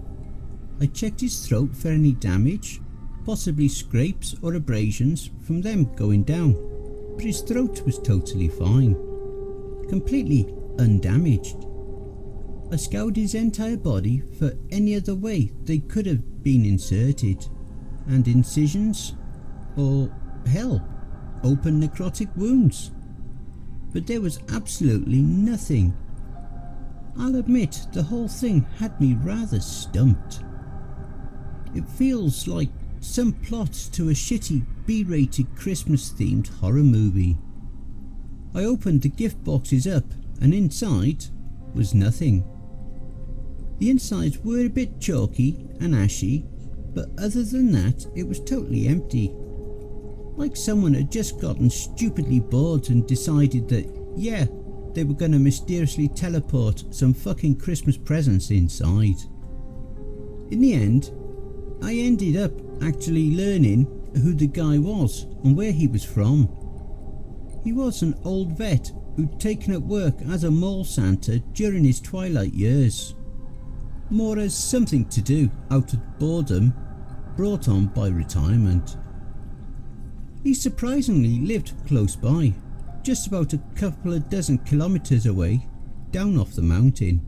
I checked his throat for any damage, possibly scrapes or abrasions from them going down, but his throat was totally fine, completely undamaged. I scoured his entire body for any other way they could have been inserted, and incisions, or hell, open necrotic wounds, but there was absolutely nothing. I'll admit the whole thing had me rather stumped. It feels like some plot to a shitty B-rated Christmas themed horror movie. I opened the gift boxes up and inside was nothing. The insides were a bit chalky and ashy, but other than that it was totally empty. Like someone had just gotten stupidly bored and decided that, yeah, they were going to mysteriously teleport some fucking Christmas presents inside. In the end, I ended up actually learning who the guy was and where he was from. He was an old vet who'd taken up work as a mall Santa during his twilight years, more as something to do out of boredom brought on by retirement. He surprisingly lived close by, just about a couple of dozen kilometres away, down off the mountain.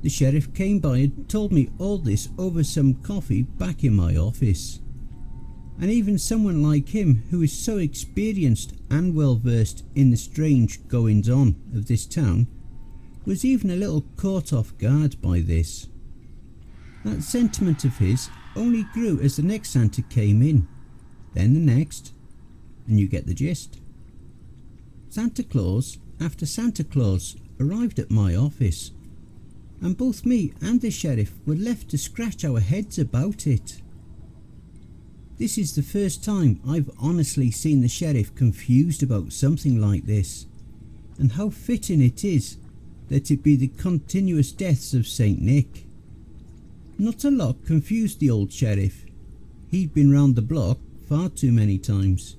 The sheriff came by and told me all this over some coffee back in my office. And even someone like him, who is so experienced and well versed in the strange goings on of this town, was even a little caught off guard by this. That sentiment of his only grew as the next Santa came in, then the next, and you get the gist. Santa Claus after Santa Claus arrived at my office, and both me and the sheriff were left to scratch our heads about it. This is the first time I've honestly seen the sheriff confused about something like this, and how fitting it is that it be the continuous deaths of Saint Nick. Not a lot confused the old sheriff. He'd been round the block far too many times.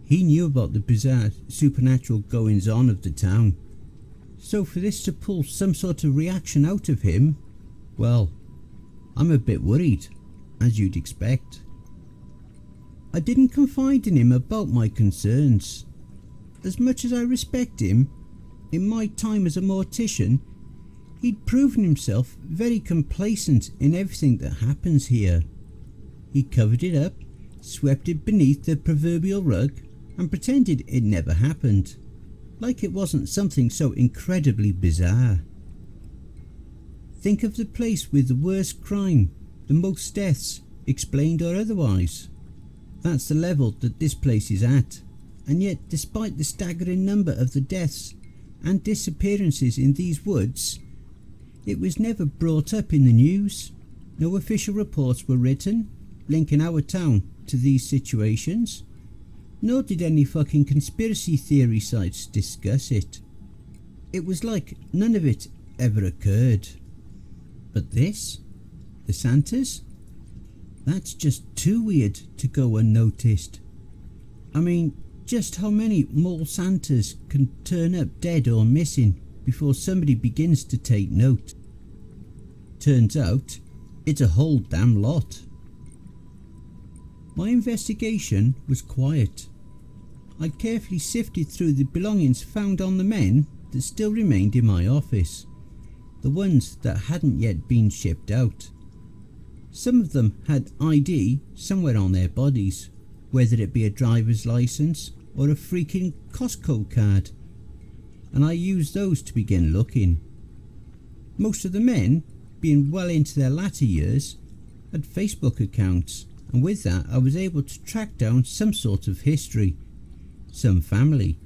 He knew about the bizarre supernatural goings on of the town, so for this to pull some sort of reaction out of him, well, I'm a bit worried, as you'd expect. I didn't confide in him about my concerns. As much as I respect him, in my time as a mortician, he'd proven himself very complacent in everything that happens here. He covered it up, swept it beneath the proverbial rug, and pretended it never happened, like it wasn't something so incredibly bizarre. Think of the place with the worst crime, the most deaths, explained or otherwise. That's the level that this place is at, and yet despite the staggering number of the deaths and disappearances in these woods, it was never brought up in the news. No official reports were written linking our town to these situations, nor did any fucking conspiracy theory sites discuss it. It was like none of it ever occurred. But this? The Santas? That's just too weird to go unnoticed. I mean, just how many mall Santas can turn up dead or missing before somebody begins to take note? Turns out, it's a whole damn lot. My investigation was quiet. I carefully sifted through the belongings found on the men that still remained in my office, the ones that hadn't yet been shipped out. Some of them had ID somewhere on their bodies, whether it be a driver's license or a freaking Costco card, and I used those to begin looking. Most of the men, being well into their latter years, had Facebook accounts, and with that I was able to track down some sort of history, some family.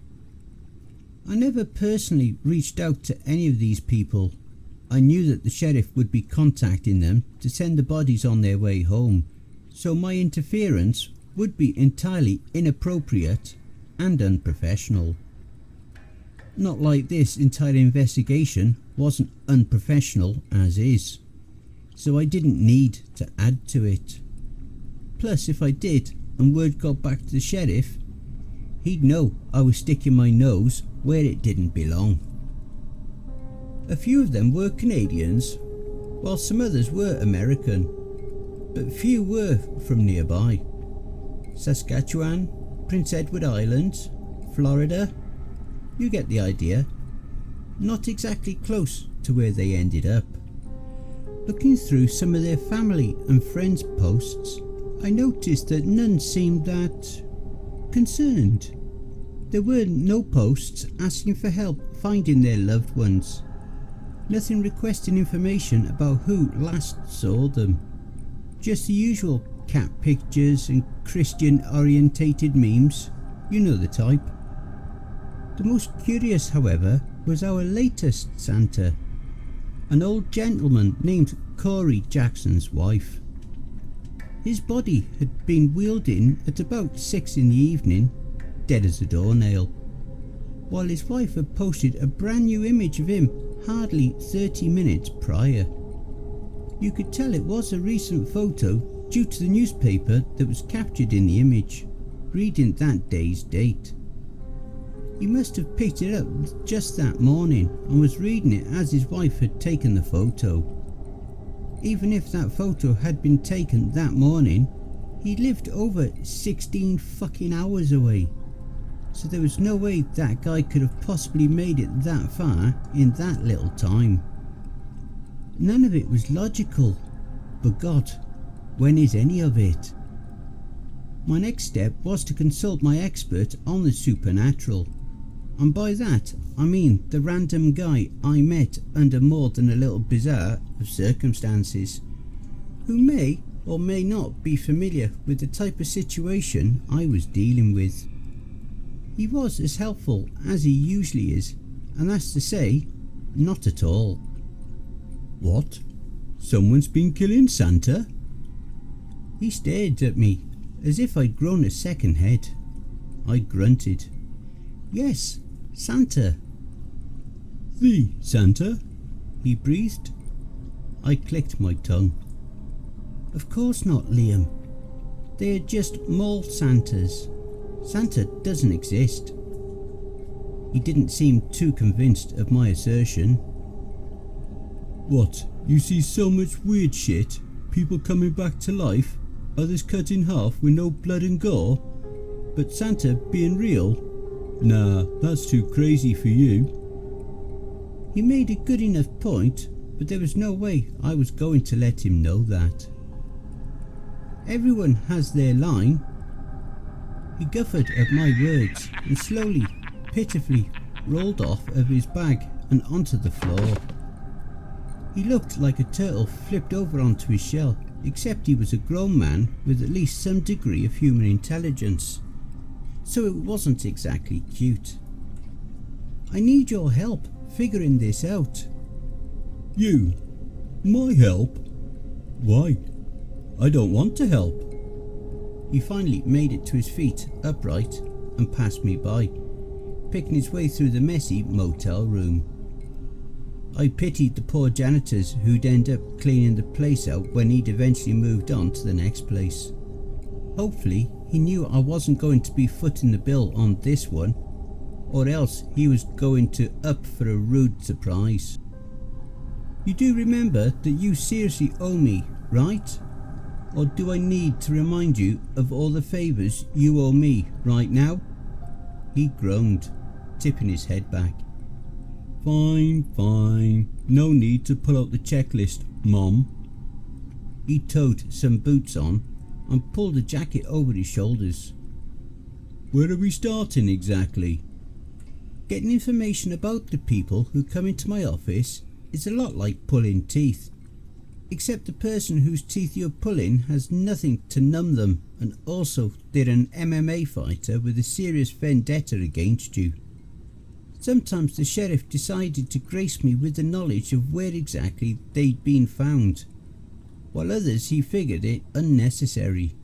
I never personally reached out to any of these people. I knew that the sheriff would be contacting them to send the bodies on their way home, so my interference would be entirely inappropriate and unprofessional. Not like this entire investigation wasn't unprofessional as is, so I didn't need to add to it. Plus, if I did, and word got back to the sheriff, he'd know I was sticking my nose where it didn't belong. A few of them were Canadians, while some others were American, but few were from nearby. Saskatchewan, Prince Edward Island, Florida, you get the idea. Not exactly close to where they ended up. Looking through some of their family and friends' posts, I noticed that none seemed that concerned. There were no posts asking for help finding their loved ones. Nothing requesting information about who last saw them. Just the usual cat pictures and Christian orientated memes, you know the type. The most curious, however, was our latest Santa, an old gentleman named Corey Jackson's wife. His body had been wheeled in at about 6 in the evening, dead as a doornail, while his wife had posted a brand new image of him hardly 30 minutes prior. You could tell it was a recent photo due to the newspaper that was captured in the image, reading that day's date. He must have picked it up just that morning and was reading it as his wife had taken the photo. Even if that photo had been taken that morning, he lived over 16 fucking hours away. So there was no way that guy could have possibly made it that far in that little time. None of it was logical, but God, when is any of it? My next step was to consult my expert on the supernatural. And by that, I mean the random guy I met under more than a little bizarre of circumstances, who may or may not be familiar with the type of situation I was dealing with. He was as helpful as he usually is, and that's to say, not at all. What? Someone's been killing Santa? He stared at me as if I'd grown a second head. I grunted. Yes, Santa. The Santa? He breathed. I clicked my tongue. Of course not, Liam. They are just mall Santas. Santa doesn't exist. He didn't seem too convinced of my assertion. What, you see so much weird shit? People coming back to life? Others cut in half with no blood and gore? But Santa being real? Nah, that's too crazy for you. He made a good enough point, but there was no way I was going to let him know that. Everyone has their line. He guffawed at my words and slowly, pitifully rolled off of his bag and onto the floor. He looked like a turtle flipped over onto his shell, except he was a grown man with at least some degree of human intelligence. So it wasn't exactly cute. I need your help figuring this out. You? My help? Why? I don't want to help. He finally made it to his feet, upright, and passed me by, picking his way through the messy motel room. I pitied the poor janitors who'd end up cleaning the place out when he'd eventually moved on to the next place. Hopefully he knew I wasn't going to be footing the bill on this one, or else he was going to up for a rude surprise. You do remember that you seriously owe me, right? Or do I need to remind you of all the favours you owe me right now? He groaned, tipping his head back. Fine. No need to pull out the checklist, Mom. He towed some boots on and pulled a jacket over his shoulders. Where are we starting exactly? Getting information about the people who come into my office is a lot like pulling teeth. Except the person whose teeth you're pulling has nothing to numb them, and also they're an MMA fighter with a serious vendetta against you. Sometimes the sheriff decided to grace me with the knowledge of where exactly they'd been found, while others he figured it unnecessary.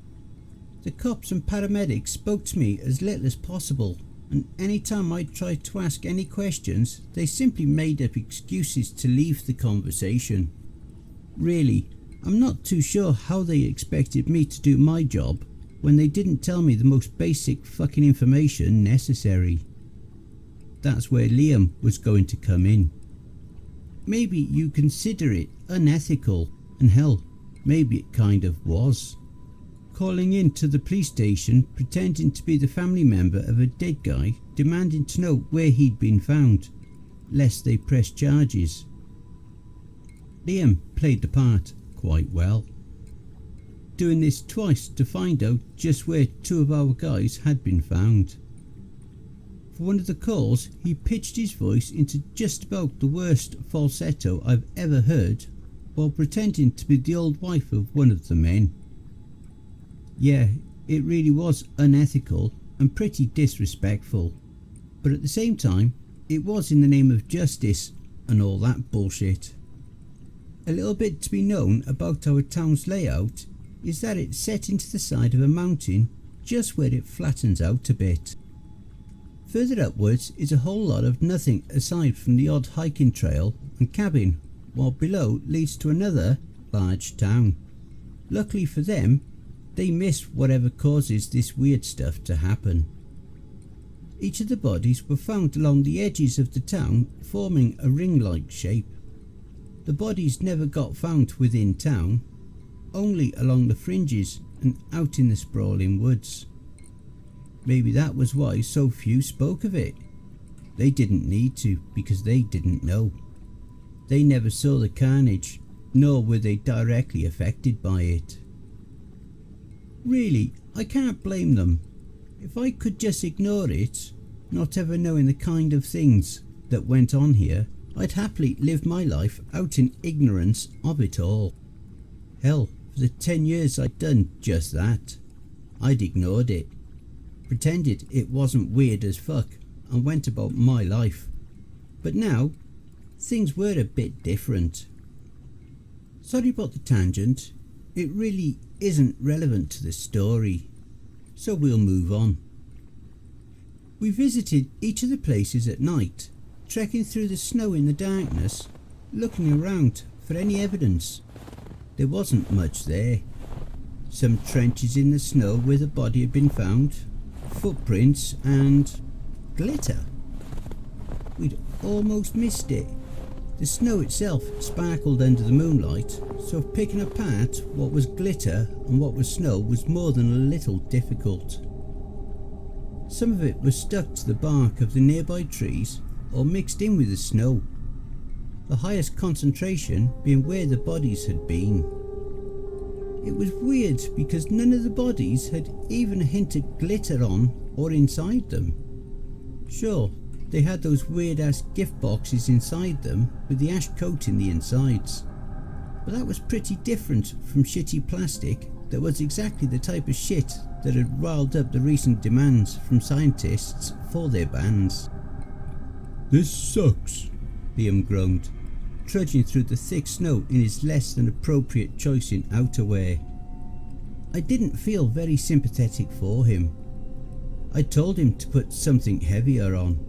The cops and paramedics spoke to me as little as possible, and any time I tried to ask any questions, they simply made up excuses to leave the conversation. Really, I'm not too sure how they expected me to do my job when they didn't tell me the most basic fucking information necessary. That's where Liam was going to come in. Maybe you consider it unethical, and hell, maybe it kind of was. Calling in to the police station pretending to be the family member of a dead guy, demanding to know where he'd been found, lest they press charges. Liam played the part quite well, doing this twice to find out just where two of our guys had been found. For one of the calls, he pitched his voice into just about the worst falsetto I've ever heard, while pretending to be the old wife of one of the men. Yeah, it really was unethical and pretty disrespectful, but at the same time, it was in the name of justice and all that bullshit. A little bit to be known about our town's layout is that it's set into the side of a mountain just where it flattens out a bit. Further upwards is a whole lot of nothing aside from the odd hiking trail and cabin, while below leads to another large town. Luckily for them, they miss whatever causes this weird stuff to happen. Each of the bodies were found along the edges of the town, forming a ring-like shape. The bodies never got found within town, only along the fringes and out in the sprawling woods. Maybe that was why so few spoke of it. They didn't need to, because they didn't know. They never saw the carnage, nor were they directly affected by it. Really, I can't blame them. If I could just ignore it, not ever knowing the kind of things that went on here, I'd happily live my life out in ignorance of it all. Hell, for the 10 years I'd done just that, I'd ignored it, pretended it wasn't weird as fuck, and went about my life. But now, things were a bit different. Sorry about the tangent, it really isn't relevant to the story, so we'll move on. We visited each of the places at night, trekking through the snow in the darkness, looking around for any evidence. There wasn't much there. Some trenches in the snow where the body had been found, footprints and glitter. We'd almost missed it. The snow itself sparkled under the moonlight, so picking apart what was glitter and what was snow was more than a little difficult. Some of it was stuck to the bark of the nearby trees or mixed in with the snow, the highest concentration being where the bodies had been. It was weird because none of the bodies had even a hint of glitter on or inside them. Sure, they had those weird ass gift boxes inside them with the ash coating the insides, but that was pretty different from shitty plastic that was exactly the type of shit that had riled up the recent demands from scientists for their bans. This sucks, Liam groaned, trudging through the thick snow in his less than appropriate choice in outerwear. I didn't feel very sympathetic for him. I told him to put something heavier on,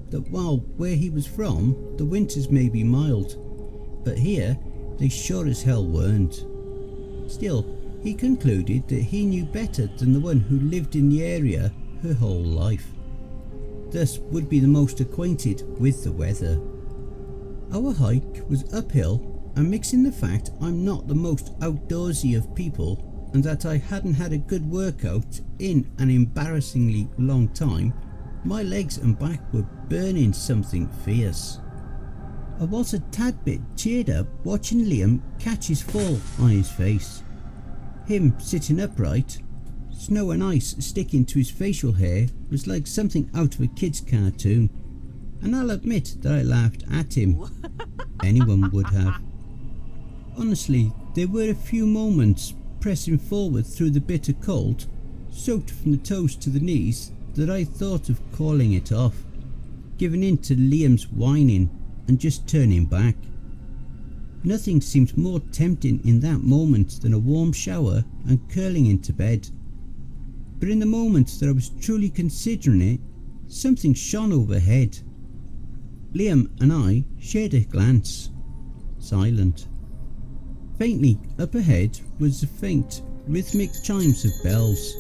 that while where he was from the winters may be mild, but here they sure as hell weren't. Still, he concluded that he knew better than the one who lived in the area her whole life, thus would be the most acquainted with the weather. Our hike was uphill, and mixing the fact I'm not the most outdoorsy of people and that I hadn't had a good workout in an embarrassingly long time, my legs and back were burning something fierce. I was a tad bit cheered up watching Liam catch his fall on his face. Him sitting upright, snow and ice sticking to his facial hair was like something out of a kid's cartoon, and I'll admit that I laughed at him. Anyone would have. Honestly, there were a few moments pressing forward through the bitter cold, soaked from the toes to the knees, that I thought of calling it off, giving in to Liam's whining and just turning back. Nothing seemed more tempting in that moment than a warm shower and curling into bed. But in the moment that I was truly considering it, something shone overhead. Liam and I shared a glance, silent. Faintly up ahead was a faint rhythmic chimes of bells.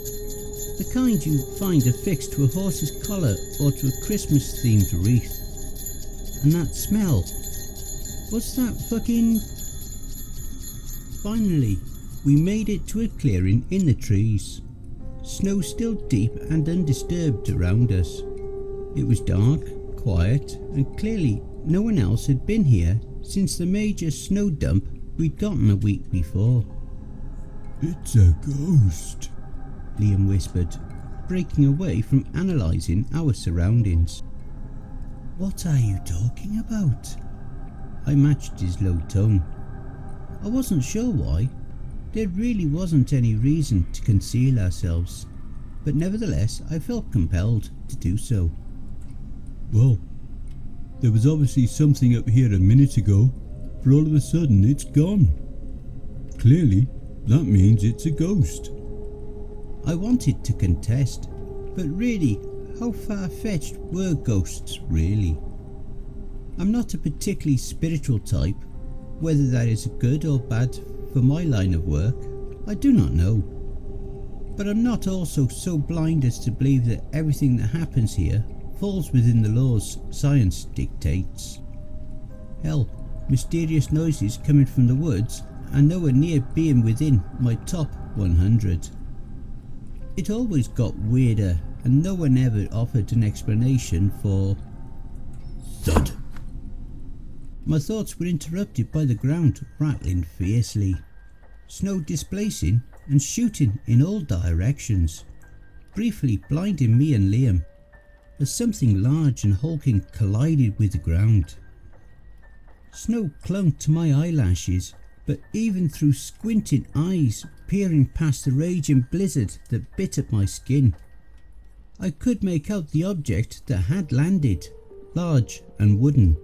The kind you find affixed to a horse's collar or to a Christmas themed wreath. And that smell. What's that fucking... Finally, we made it to a clearing in the trees. Snow still deep and undisturbed around us. It was dark, quiet, and clearly no one else had been here since the major snow dump we'd gotten a week before. It's a ghost, Liam whispered, breaking away from analysing our surroundings. What are you talking about? I matched his low tone. I wasn't sure why. There really wasn't any reason to conceal ourselves, but nevertheless I felt compelled to do so. Well, there was obviously something up here a minute ago, but all of a sudden it's gone. Clearly, that means it's a ghost. I wanted to contest, but really, how far-fetched were ghosts really? I'm not a particularly spiritual type. Whether that is good or bad for my line of work, I do not know. But I'm not also so blind as to believe that everything that happens here falls within the laws science dictates. Hell, mysterious noises coming from the woods are nowhere near being within my top 100. It always got weirder and no one ever offered an explanation for... Thud! My thoughts were interrupted by the ground rattling fiercely, snow displacing and shooting in all directions, briefly blinding me and Liam, as something large and hulking collided with the ground. Snow clung to my eyelashes, but even through squinting eyes peering past the raging blizzard that bit at my skin, I could make out the object that had landed, large and wooden.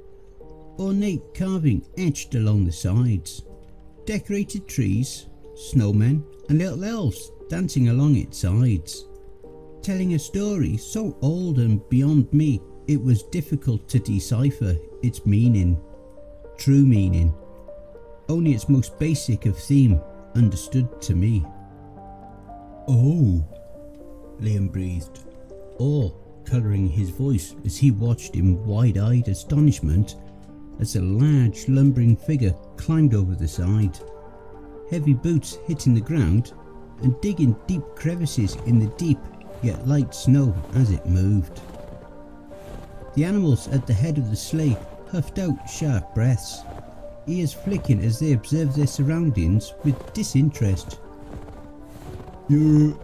Ornate carving etched along the sides, decorated trees, snowmen and little elves dancing along its sides, telling a story so old and beyond me it was difficult to decipher its meaning, true meaning. Only its most basic of theme understood to me. Oh, Liam breathed, awe colouring his voice as he watched in wide-eyed astonishment as a large lumbering figure climbed over the side, heavy boots hitting the ground and digging deep crevices in the deep yet light snow as it moved. The animals at the head of the sleigh puffed out sharp breaths, ears flicking as they observed their surroundings with disinterest. You're,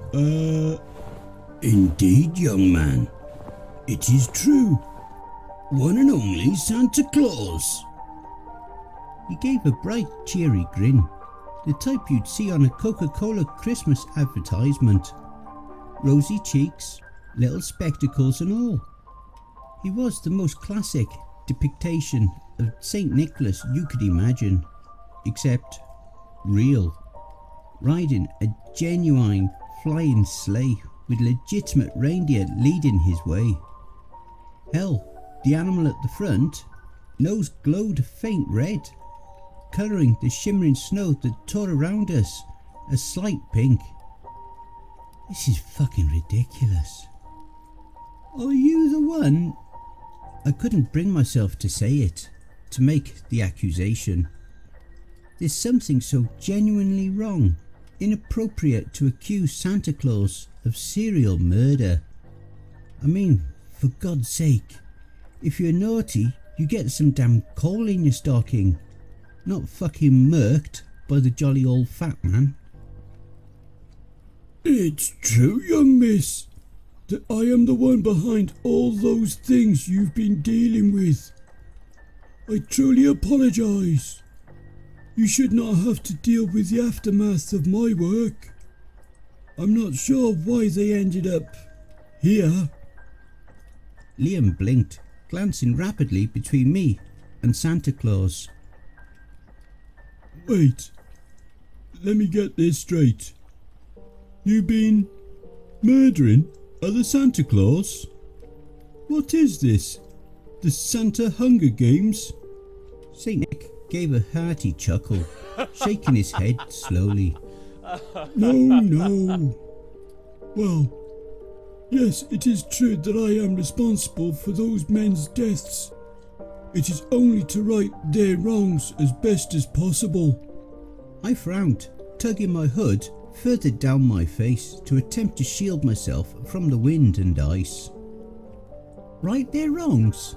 Indeed, young man. It is true. One and only Santa Claus. He gave a bright, cheery grin, the type you'd see on a Coca-Cola Christmas advertisement. Rosy cheeks, little spectacles and all. He was the most classic depiction of St. Nicholas you could imagine, except real, riding a genuine flying sleigh with legitimate reindeer leading his way. Hell, the animal at the front, nose glowed a faint red, colouring the shimmering snow that tore around us a slight pink. This is fucking ridiculous. Are you the one? I couldn't bring myself to say it, to make the accusation. There's something so genuinely wrong, inappropriate to accuse Santa Claus of serial murder. I mean, for God's sake, if you're naughty, you get some damn coal in your stocking, not fucking murked by the jolly old fat man. It's true, young miss, that I am the one behind all those things you've been dealing with. I truly apologise. You should not have to deal with the aftermath of my work. I'm not sure why they ended up here. Liam blinked, glancing rapidly between me and Santa Claus. Wait, let me get this straight. You been murdering other Santa Claus? What is this? The Santa Hunger Games? St. Nick gave a hearty chuckle, shaking his head slowly. No. Well, yes, it is true that I am responsible for those men's deaths. It is only to right their wrongs as best as possible. I frowned, tugging my hood further down my face to attempt to shield myself from the wind and ice. Right their wrongs?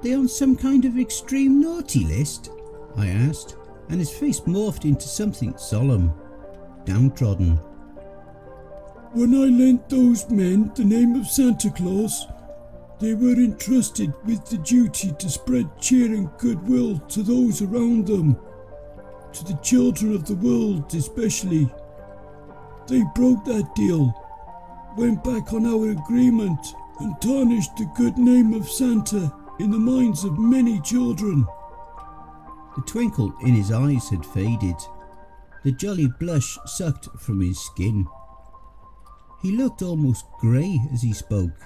They on some kind of extreme naughty list? I asked, and his face morphed into something solemn, downtrodden. When I lent those men the name of Santa Claus, they were entrusted with the duty to spread cheer and goodwill to those around them, to the children of the world especially. They broke that deal, went back on our agreement, and tarnished the good name of Santa in the minds of many children. The twinkle in his eyes had faded. The jolly blush sucked from his skin. He looked almost grey as he spoke.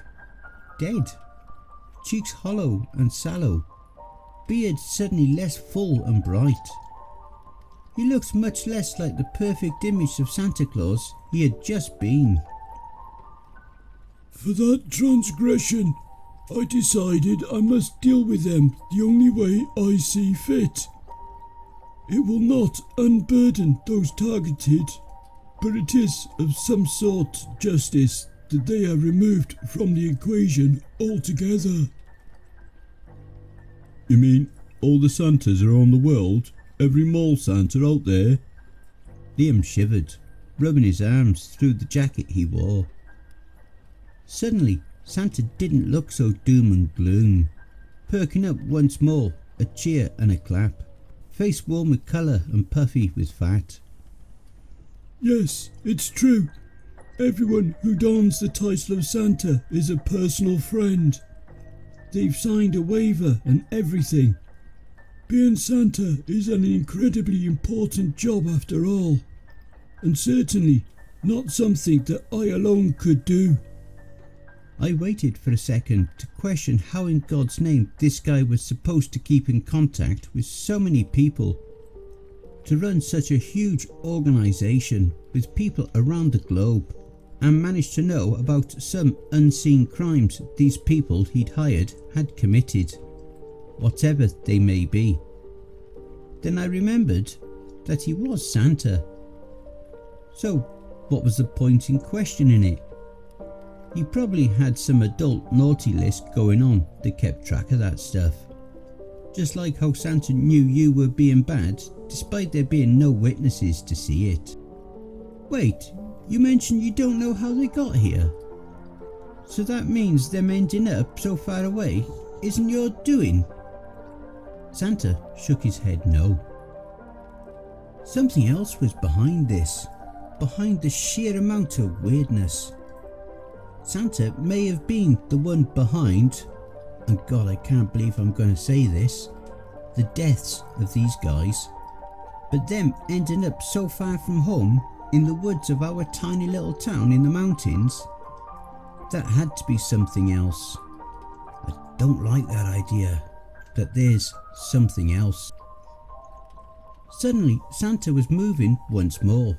Dead. Cheeks hollow and sallow. Beard suddenly less full and bright. He looked much less like the perfect image of Santa Claus he had just been. For that transgression, I decided I must deal with them the only way I see fit. It will not unburden those targeted, but it is of some sort justice that they are removed from the equation altogether. You mean all the Santas around the world? Every mole Santa out there? Liam shivered, rubbing his arms through the jacket he wore. Suddenly, Santa didn't look so doom and gloom, perking up once more, a cheer and a clap, face warm with colour and puffy with fat. Yes, it's true. Everyone who dons the title of Santa is a personal friend. They've signed a waiver and everything. Being Santa is an incredibly important job after all, and certainly not something that I alone could do. I waited for a second to question how in God's name this guy was supposed to keep in contact with so many people, to run such a huge organisation with people around the globe, and manage to know about some unseen crimes these people he'd hired had committed, whatever they may be. Then I remembered that he was Santa. So what was the point in questioning it? He probably had some adult naughty list going on that kept track of that stuff. Just like how Santa knew you were being bad despite there being no witnesses to see it. Wait, you mentioned you don't know how they got here? So that means them ending up so far away isn't your doing? Santa shook his head no. Something else was behind this, behind the sheer amount of weirdness. Santa may have been the one behind, and God, I can't believe I'm going to say this, the deaths of these guys, but them ending up so far from home in the woods of our tiny little town in the mountains, that had to be something else. I don't like that idea, that there's something else. Suddenly Santa was moving once more,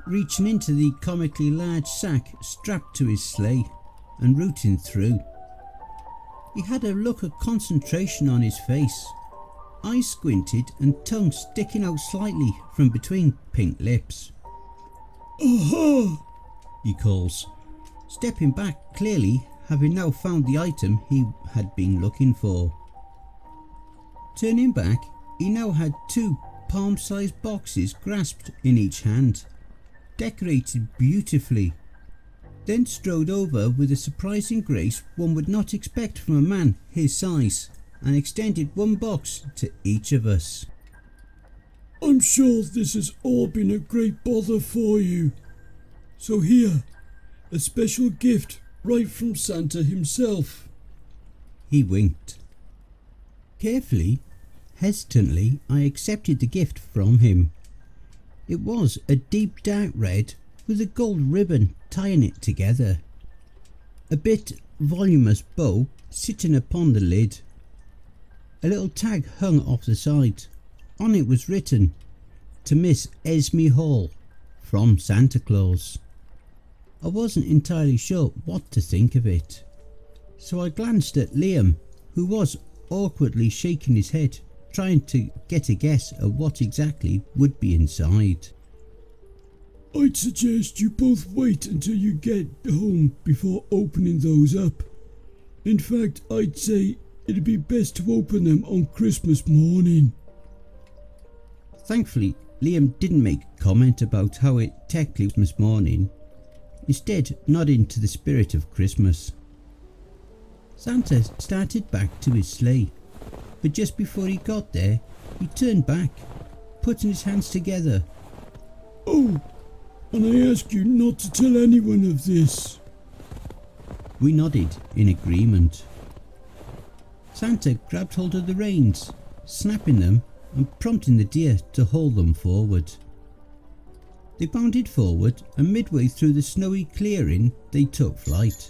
reaching into the comically large sack strapped to his sleigh and rooting through. He had a look of concentration on his face, eyes squinted and tongue sticking out slightly from between pink lips. Aha! He calls, stepping back clearly, having now found the item he had been looking for. Turning back, he now had 2 palm-sized boxes grasped in each hand, decorated beautifully, then strode over with a surprising grace one would not expect from a man his size, and extended one box to each of us. I'm sure this has all been a great bother for you. So here, a special gift right from Santa himself. He winked. Carefully, hesitantly, I accepted the gift from him. It was a deep dark red with a gold ribbon tying it together. A bit voluminous bow sitting upon the lid. A little tag hung off the side. On it was written, "To Miss Esme Hall, from Santa Claus. I wasn't entirely sure what to think of it, so I glanced at Liam, who was awkwardly shaking his head, trying to get a guess at what exactly would be inside. I'd suggest you both wait until you get home before opening those up. In fact, I'd say it'd be best to open them on Christmas morning. Thankfully, Liam didn't make a comment about how it technically was Christmas morning, instead nodding to the spirit of Christmas. Santa started back to his sleigh, but just before he got there, he turned back, putting his hands together. Oh, and I ask you not to tell anyone of this. We nodded in agreement. Santa grabbed hold of the reins, snapping them and prompting the deer to haul them forward. They bounded forward, and midway through the snowy clearing they took flight,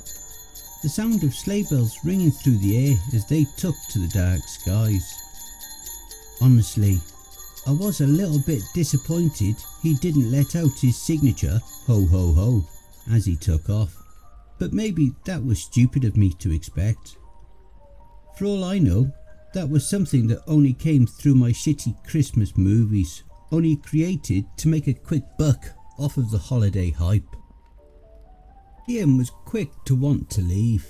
the sound of sleigh bells ringing through the air as they took to the dark skies. Honestly, I was a little bit disappointed he didn't let out his signature ho ho ho as he took off, but maybe that was stupid of me to expect. For all I know, that was something that only came through my shitty Christmas movies, only created to make a quick buck off of the holiday hype. Ian was quick to want to leave,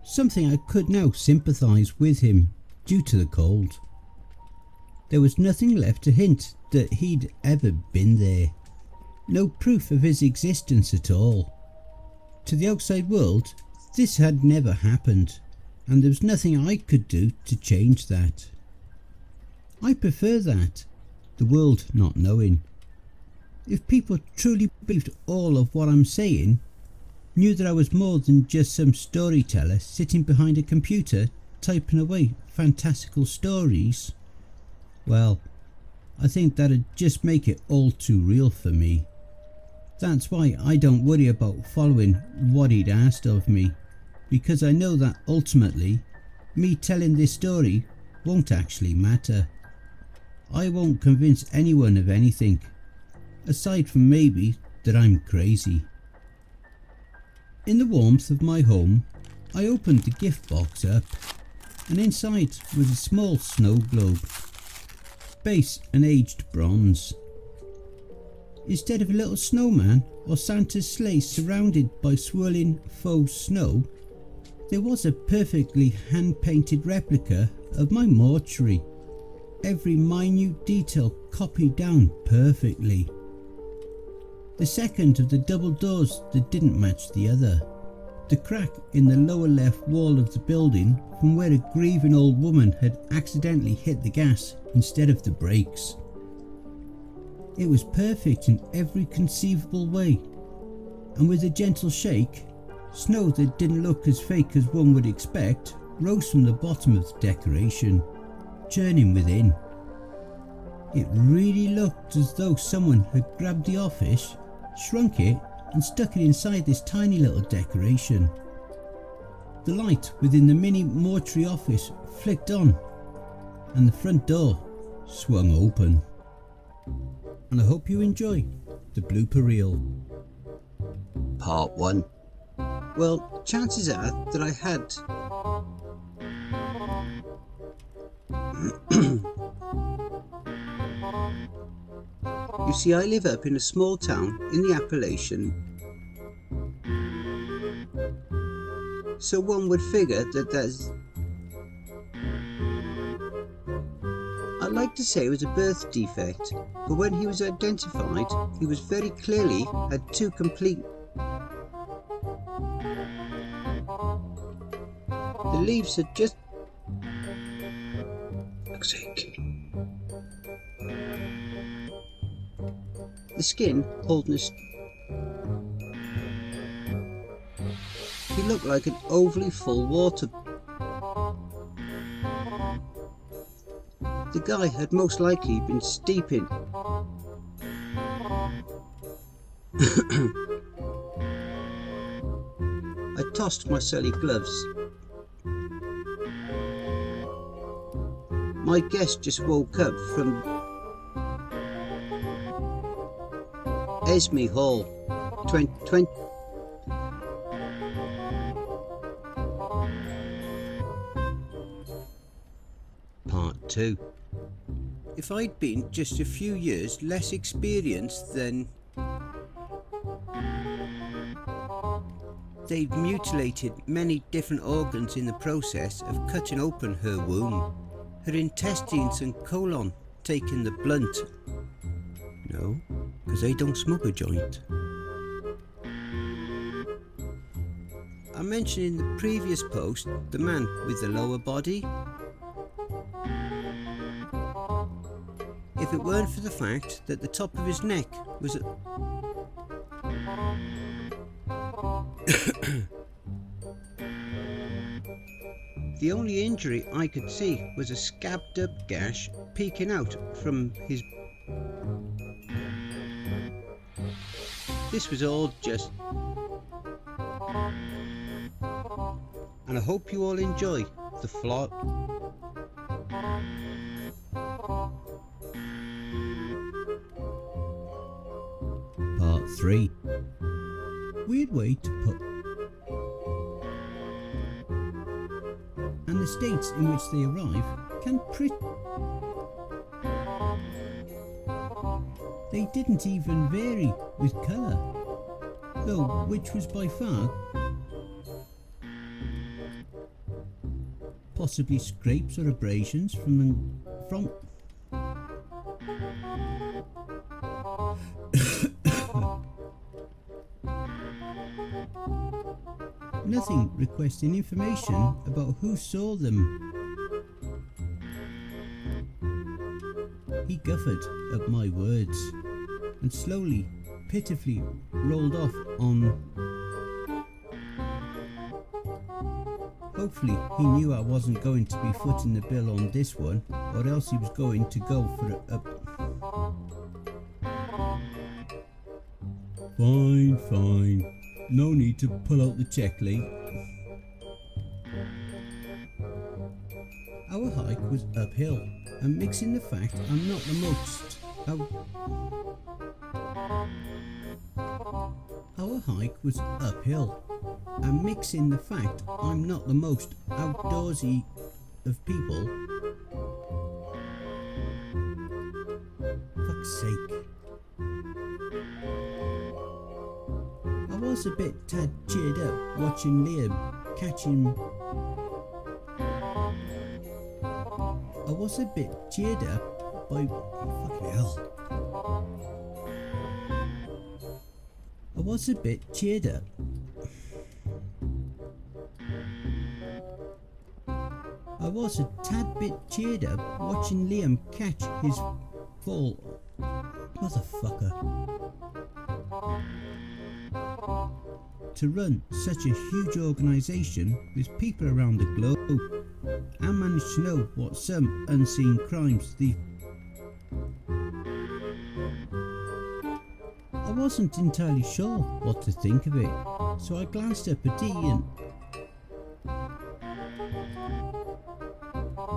something I could now sympathise with him due to the cold. There was nothing left to hint that he'd ever been there, no proof of his existence at all. To the outside world, this had never happened, and there was nothing I could do to change that. I prefer that, the world not knowing. If people truly believed all of what I'm saying, knew that I was more than just some storyteller sitting behind a computer typing away fantastical stories, well, I think that'd just make it all too real for me. That's why I don't worry about following what he'd asked of me, because I know that ultimately, me telling this story won't actually matter. I won't convince anyone of anything, aside from maybe that I'm crazy. In the warmth of my home, I opened the gift box up, and inside was a small snow globe, base an aged bronze. Instead of a little snowman or Santa's sleigh surrounded by swirling faux snow, there was a perfectly hand-painted replica of my mortuary, every minute detail copied down perfectly. The second of the double doors that didn't match the other, the crack in the lower left wall of the building from where a grieving old woman had accidentally hit the gas instead of the brakes. It was perfect in every conceivable way, and with a gentle shake, snow that didn't look as fake as one would expect rose from the bottom of the decoration, churning within. It really looked as though someone had grabbed the office, shrunk it and stuck it inside this tiny little decoration. The light within the mini mortuary office flicked on, and the front door swung open. And I hope you enjoy the blooper reel. Part 1. Well, chances are that I had. You see, I live up in a small town in the Appalachian, so one would figure that there's... I'd like to say it was a birth defect, but when he was identified, he was very clearly had two complete... The leaves had just... The skin holding He looked like an overly full water. The guy had most likely been steeping. I tossed my silly gloves. My guest just woke up from Esme Hall, 20. Part 2. If I'd been just a few years less experienced, then... They'd mutilated many different organs in the process of cutting open her womb, her intestines and colon, taking the blunt. No, because they don't smoke a joint. I mentioned in the previous post the man with the lower body. If it weren't for the fact that the top of his neck was the only injury I could see was a scabbed up gash peeking out from his... This was all just... And I hope you all enjoy the vlog. Part 3. Weird way to put... And the states in which they arrive can They didn't even vary with colour, though which was by far possibly scrapes or abrasions from nothing requesting information about who saw them. He guffared at my words and slowly, pitifully rolled off on... Hopefully he knew I wasn't going to be footing the bill on this one, or else he was going to go for a... Fine. No need to pull out the checklist. Our hike was uphill, and mixing the fact I'm not the most... Our hike was uphill, and mixing the fact I'm not the most outdoorsy of people... Fuck's sake. I was a bit tad cheered up watching Liam catching... I was a bit cheered up by... Fucking hell. I was a bit cheered up. I was a tad bit cheered up watching Liam catch his fall... Motherfucker. To run such a huge organisation with people around the globe and manage to know what some unseen crimes the... I wasn't entirely sure what to think of it, so I glanced up at Dee and...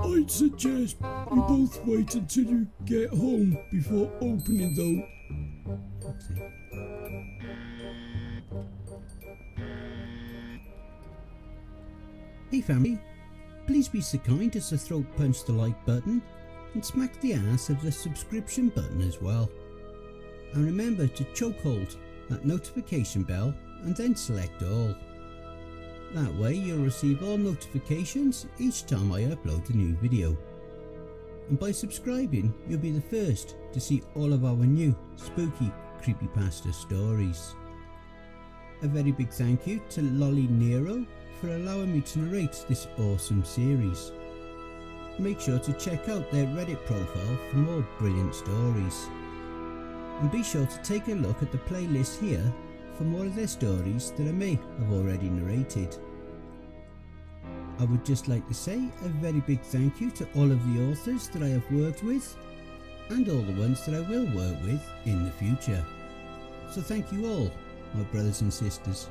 I'd suggest you both wait until you get home before opening though. Fuck's sake. Hey family, please be so kind as to throat punch the like button and smack the ass of the subscription button as well. And remember to chokehold that notification bell and then select all. That way you'll receive all notifications each time I upload a new video. And by subscribing you'll be the first to see all of our new spooky creepypasta stories. A very big thank you to Loli-nero for allowing me to narrate this awesome series. Make sure to check out their Reddit profile for more brilliant stories. And be sure to take a look at the playlist here for more of their stories that I may have already narrated. I would just like to say a very big thank you to all of the authors that I have worked with and all the ones that I will work with in the future. So thank you all, my brothers and sisters.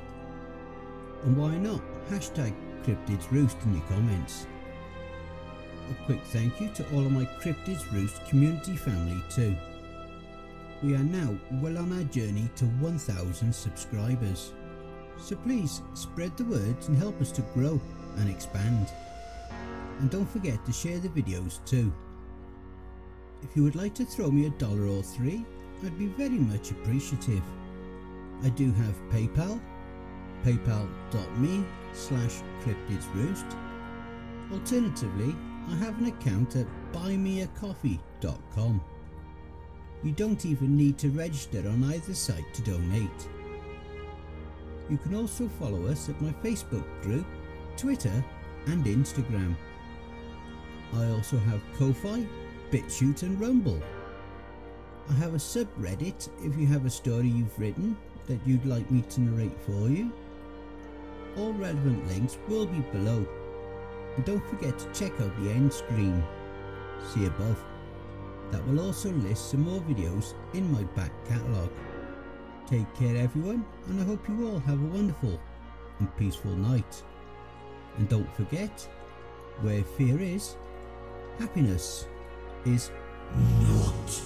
And why not hashtag Cryptids Roost in your comments. A quick thank you to all of my Cryptids Roost community family too. We are now well on our journey to 1,000 subscribers. So please spread the word and help us to grow and expand. And don't forget to share the videos too. If you would like to throw me $1 or $3, I'd be very much appreciative. I do have PayPal, paypal.me/cryptidsroost. Alternatively, I have an account at buymeacoffee.com. You don't even need to register on either site to donate. You can also follow us at my Facebook group, Twitter and Instagram. I also have Ko-Fi, BitChute and Rumble. I have a subreddit if you have a story you've written that you'd like me to narrate for you. All relevant links will be below. And don't forget to check out the end screen. See above. That will also list some more videos in my back catalogue. Take care everyone, and I hope you all have a wonderful and peaceful night. And don't forget, where fear is, happiness is not.